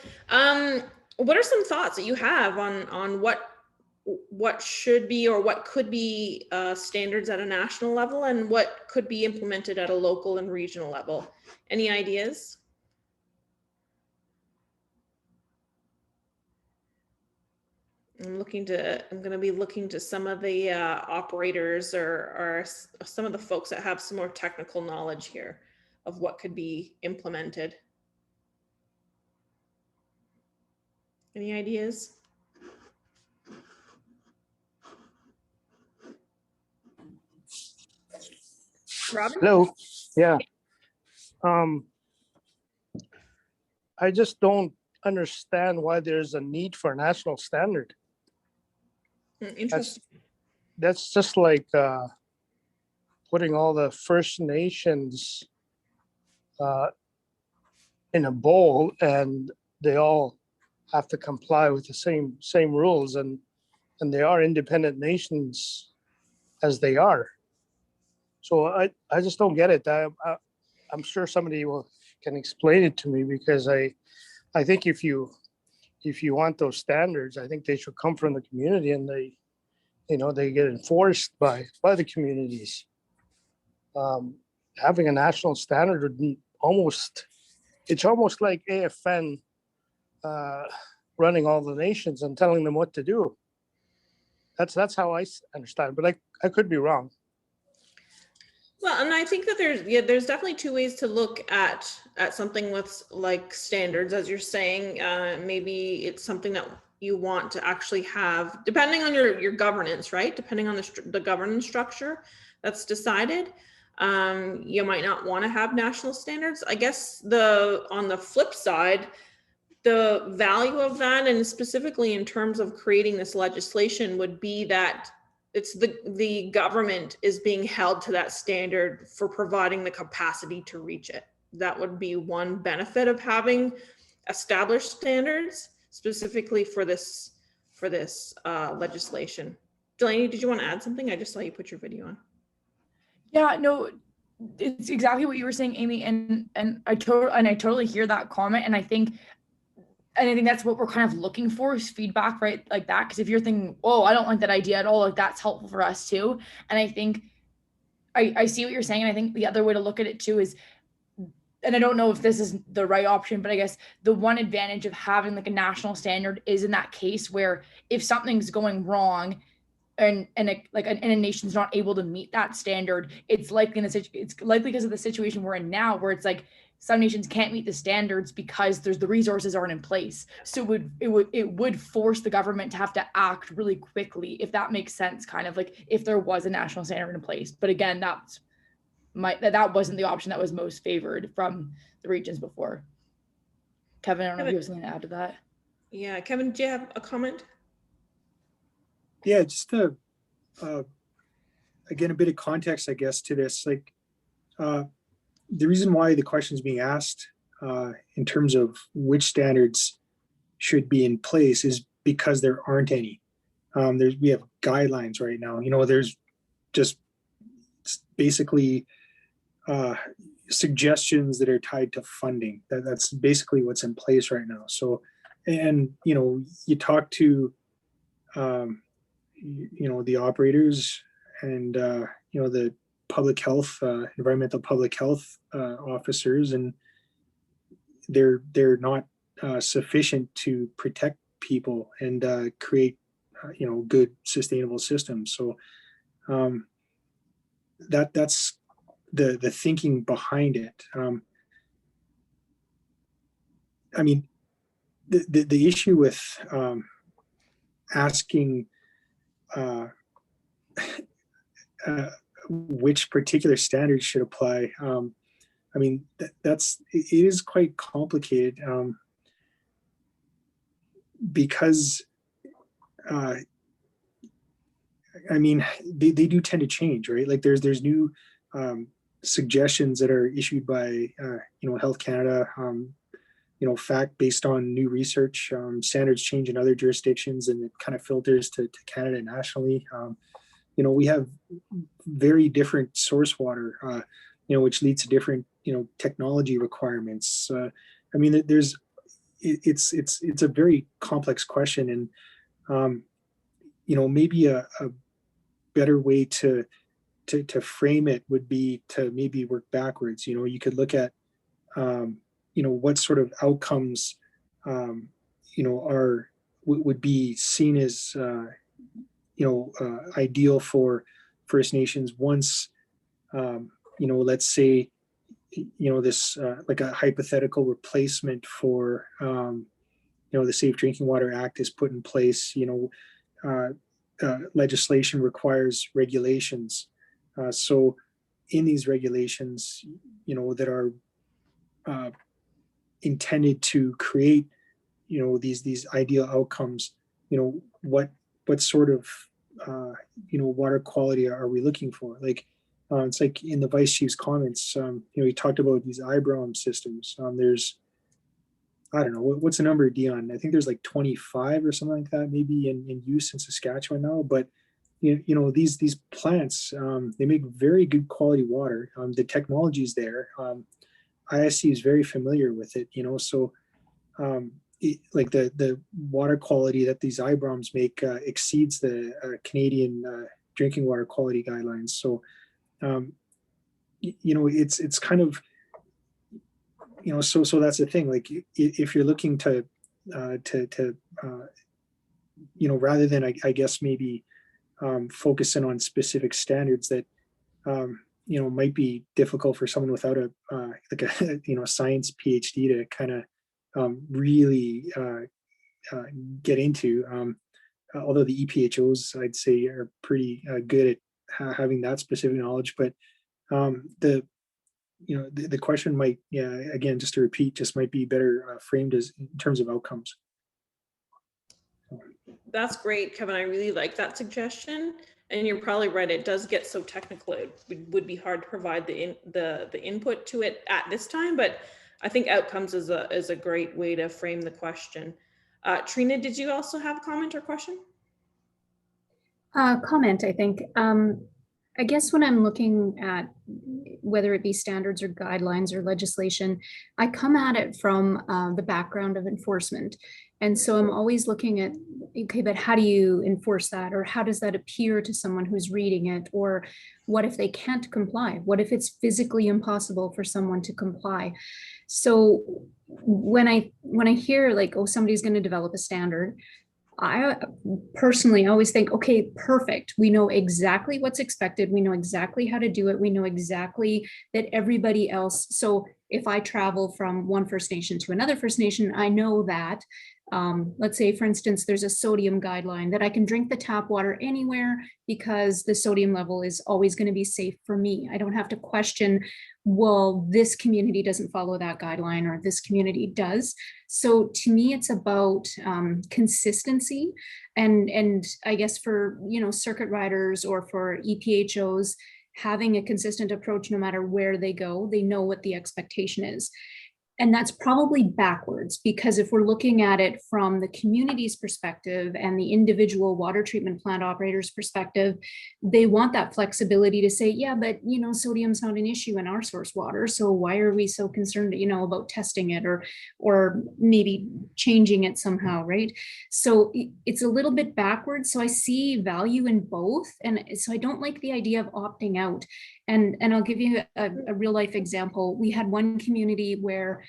A: what are some thoughts that you have on what should be or what could be standards at a national level and what could be implemented at a local and regional level? Any ideas? I'm going to be looking to some of the operators or some of the folks that have some more technical knowledge here of what could be implemented. Any ideas? Robin?
B: Hello. Yeah. I just don't understand why there's a need for a national standard.
A: Interesting.
B: That's just like putting all the First Nations in a bowl, and they all have to comply with the same rules, and they are independent nations as they are. So I just don't get it. I'm sure somebody can explain it to me, because I think if you want those standards, I think they should come from the community, and they get enforced by the communities. Having a national standard would it's almost like AFN running all the nations and telling them what to do. That's how I understand, but I could be wrong.
A: Well, and I think that there's definitely two ways to look at something with like standards, as you're saying. Maybe it's something that you want to actually have, depending on your governance, right? Depending on the governance structure that's decided. You might not want to have national standards. I guess on the flip side, the value of that, and specifically in terms of creating this legislation, would be that it's the government is being held to that standard for providing the capacity to reach it. That would be one benefit of having established standards specifically for this legislation. Delaney, did you want to add something? I just saw you put your video on.
D: Yeah, no, it's exactly what you were saying, Amy, and I totally hear that comment, and I think and I think that's what we're kind of looking for, is feedback, right? Like that. Because if you're thinking, oh, I don't like that idea at all, like that's helpful for us too. And I think I see what you're saying. And I think the other way to look at it too is, and I don't know if this is the right option, but I guess the one advantage of having like a national standard is in that case where if something's going wrong and a nation's not able to meet that standard, it's likely because of the situation we're in now, where it's like some nations can't meet the standards because the resources aren't in place. So it would force the government to have to act really quickly, if that makes sense, kind of like if there was a national standard in place. But again, that wasn't the option that was most favored from the regions before. Kevin, I don't know if you have something to add to that.
A: Yeah, Kevin, do you have a comment?
F: Yeah, just again, a bit of context, I guess, to this. Like, the reason why the question is being asked in terms of which standards should be in place is because there aren't any. We have guidelines right now. There's just basically suggestions that are tied to funding. That's basically what's in place right now. So, and you talk to the operators and the public health, environmental public health officers, and they're not sufficient to protect people and create good sustainable systems. So that's the thinking behind it. I mean, the issue with asking which particular standards should apply, I mean, it is quite complicated because I mean, they do tend to change, right? Like there's new suggestions that are issued by Health Canada, fact based on new research. Standards change in other jurisdictions, and it kind of filters to Canada nationally. We have very different source water, which leads to different technology requirements. I mean, it's a very complex question, and maybe a better way to frame it would be to maybe work backwards. You could look at what sort of outcomes would be seen as ideal for First Nations once let's say this like a hypothetical replacement for the Safe Drinking Water Act is put in place. Legislation requires regulations. So in these regulations, that are intended to create, these ideal outcomes, what sort of, water quality are we looking for? Like, it's like in the Vice Chief's comments, he talked about these IBROM systems. There's, I don't know, what's the number, Dion? I think there's like 25 or something like that, maybe in use in Saskatchewan now. But these plants, they make very good quality water. The technology is there. ISC is very familiar with it. So like the water quality that these IBROMs make exceeds the Canadian drinking water quality guidelines. So it's kind of, so that's the thing. Like if you're looking to rather than I guess maybe focusing on specific standards that might be difficult for someone without a like a science PhD to kind of really get into. Although the EPHOs, I'd say, are pretty good at having that specific knowledge, but the question might, again, just to repeat, just might be better framed as in terms of outcomes.
A: That's great, Kevin. I really like that suggestion. And you're probably right. It does get so technical. It would be hard to provide the input to it at this time. But I think outcomes is a great way to frame the question. Trina, did you also have a comment or question?
J: Comment, I think. I guess when I'm looking at whether it be standards or guidelines or legislation, I come at it from the background of enforcement. And so I'm always looking at, okay, but how do you enforce that? Or how does that appear to someone who's reading it? Or what if they can't comply? What if it's physically impossible for someone to comply? So when I hear like, oh, somebody's going to develop a standard, I personally always think, okay, perfect. We know exactly what's expected. We know exactly how to do it. We know exactly that everybody else. So if I travel from one First Nation to another First Nation, I know that, let's say, for instance, there's a sodium guideline that I can drink the tap water anywhere because the sodium level is always going to be safe for me. I don't have to question, well, this community doesn't follow that guideline or this community does. So to me, it's about consistency, and I guess for circuit riders or for EPHOs, having a consistent approach no matter where they go, they know what the expectation is. And that's probably backwards, because if we're looking at it from the community's perspective and the individual water treatment plant operator's perspective, they want that flexibility to say, yeah, but sodium's not an issue in our source water, so why are we so concerned about testing it or maybe changing it somehow, right? So it's a little bit backwards. So I see value in both, and so I don't like the idea of opting out. And I'll give you a real life example. We had one community where,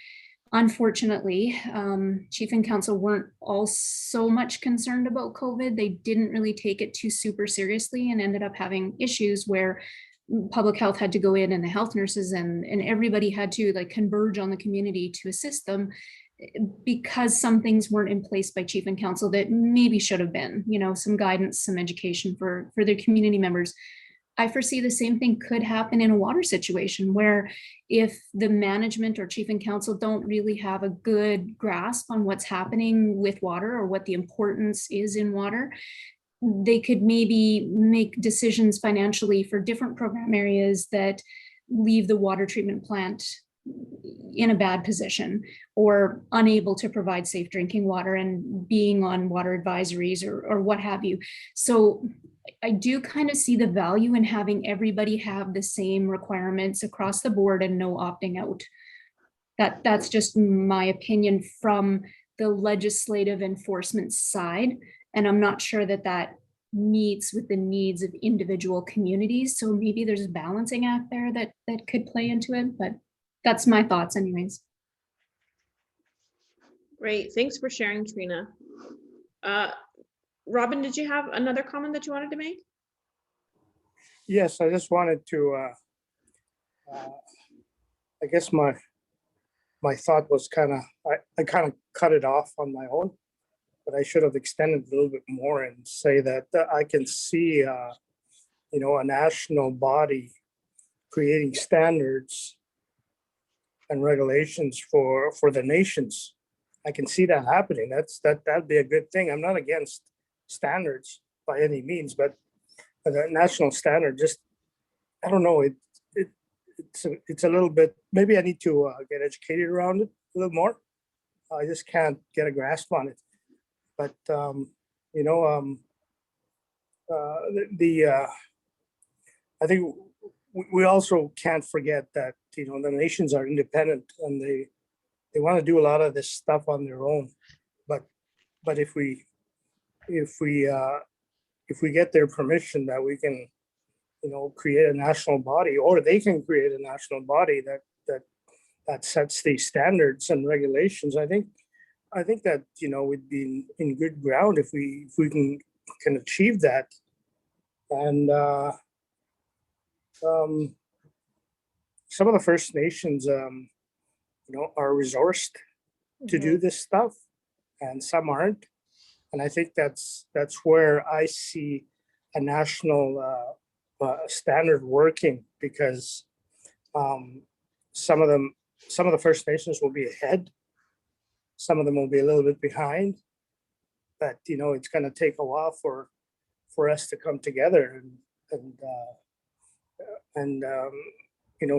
J: unfortunately, chief and council weren't all so much concerned about COVID. They didn't really take it too super seriously and ended up having issues where public health had to go in, and the health nurses and everybody had to like converge on the community to assist them, because some things weren't in place by chief and council that maybe should have been, some guidance, some education for their community members. I foresee the same thing could happen in a water situation where if the management or chief and council don't really have a good grasp on what's happening with water or what the importance is in water, they could maybe make decisions financially for different program areas that leave the water treatment plant in a bad position or unable to provide safe drinking water and being on water advisories or what have you. So I do kind of see the value in having everybody have the same requirements across the board and no opting out. That's just my opinion from the legislative enforcement side. And I'm not sure that meets with the needs of individual communities. So maybe there's a balancing act there that could play into it, but that's my thoughts anyways.
A: Great, thanks for sharing, Trina. Robin, did you have another comment that you wanted to make?
B: Yes, I just wanted to, I guess my thought was I kind of cut it off on my own, but I should have extended a little bit more and say that I can see, a national body creating standards and regulations for the nations. I can see that happening. That'd be a good thing. I'm not against standards by any means, but the national standard, just, I don't know, it's a little bit, maybe I need to get educated around it a little more. I just can't get a grasp on it. But I think we also can't forget that the nations are independent and they want to do a lot of this stuff on their own. But if we get their permission that we can create a national body, or they can create a national body that sets these standards and regulations, I think that we'd be in good ground if we can achieve that. And some of the First Nations are resourced to do this stuff, and some aren't. And I think that's where I see a national standard working, because some of the First Nations will be ahead, some of them will be a little bit behind, but it's going to take a while for us to come together and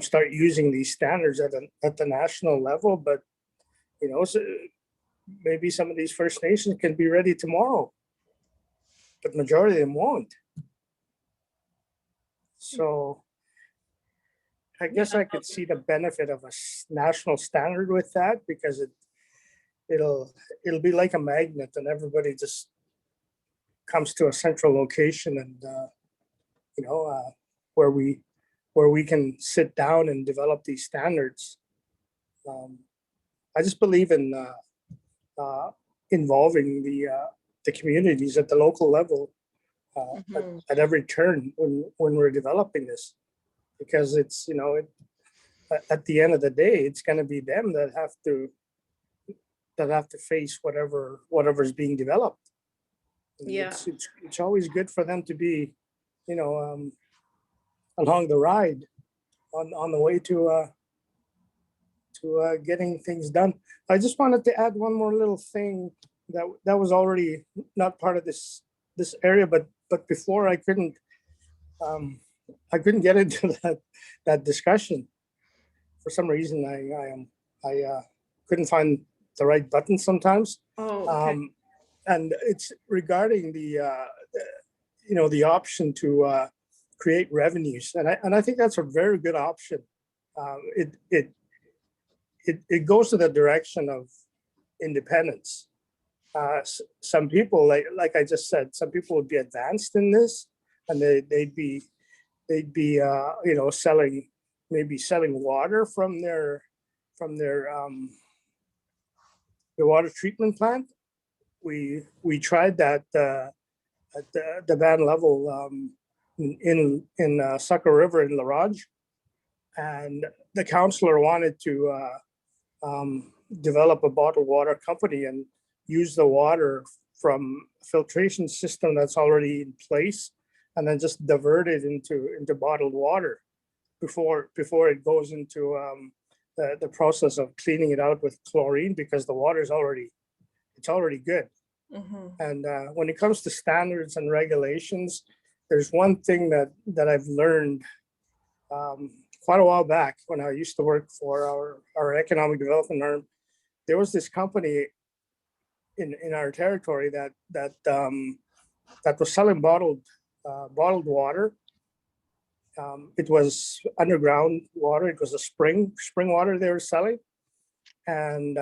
B: start using these standards at the national level. But so maybe some of these First Nations can be ready tomorrow, but majority of them won't. So I guess I could see the benefit of a national standard with that, because it'll be like a magnet, and everybody just comes to a central location, and where we can sit down and develop these standards. I just believe in involving the communities at the local level at every turn when we're developing this, because it's at the end of the day, it's going to be them that have to face whatever's being developed. And
A: Yeah.
B: it's always good for them to be, along the ride on the way to getting things done. I just wanted to add one more little thing that was already not part of this area, but before I couldn't get into that discussion. For some reason, I couldn't find the right button sometimes.
A: Oh, okay.
B: And it's regarding the option to create revenues, and I think that's a very good option. It goes to the direction of independence. Some people, like I just said, some people would be advanced in this, and they'd be selling water from their the water treatment plant. We tried that at the van level in Sucker River in La Ronge, and the councillor wanted to develop a bottled water company and use the water from a filtration system that's already in place, and then just divert it into bottled water before it goes into the process of cleaning it out with chlorine, because the water is already good. And when it comes to standards and regulations, there's one thing that I've learned quite a while back when I used to work for our economic development arm. There was this company in our territory that was selling bottled water. It was underground water. It was a spring water they were selling, and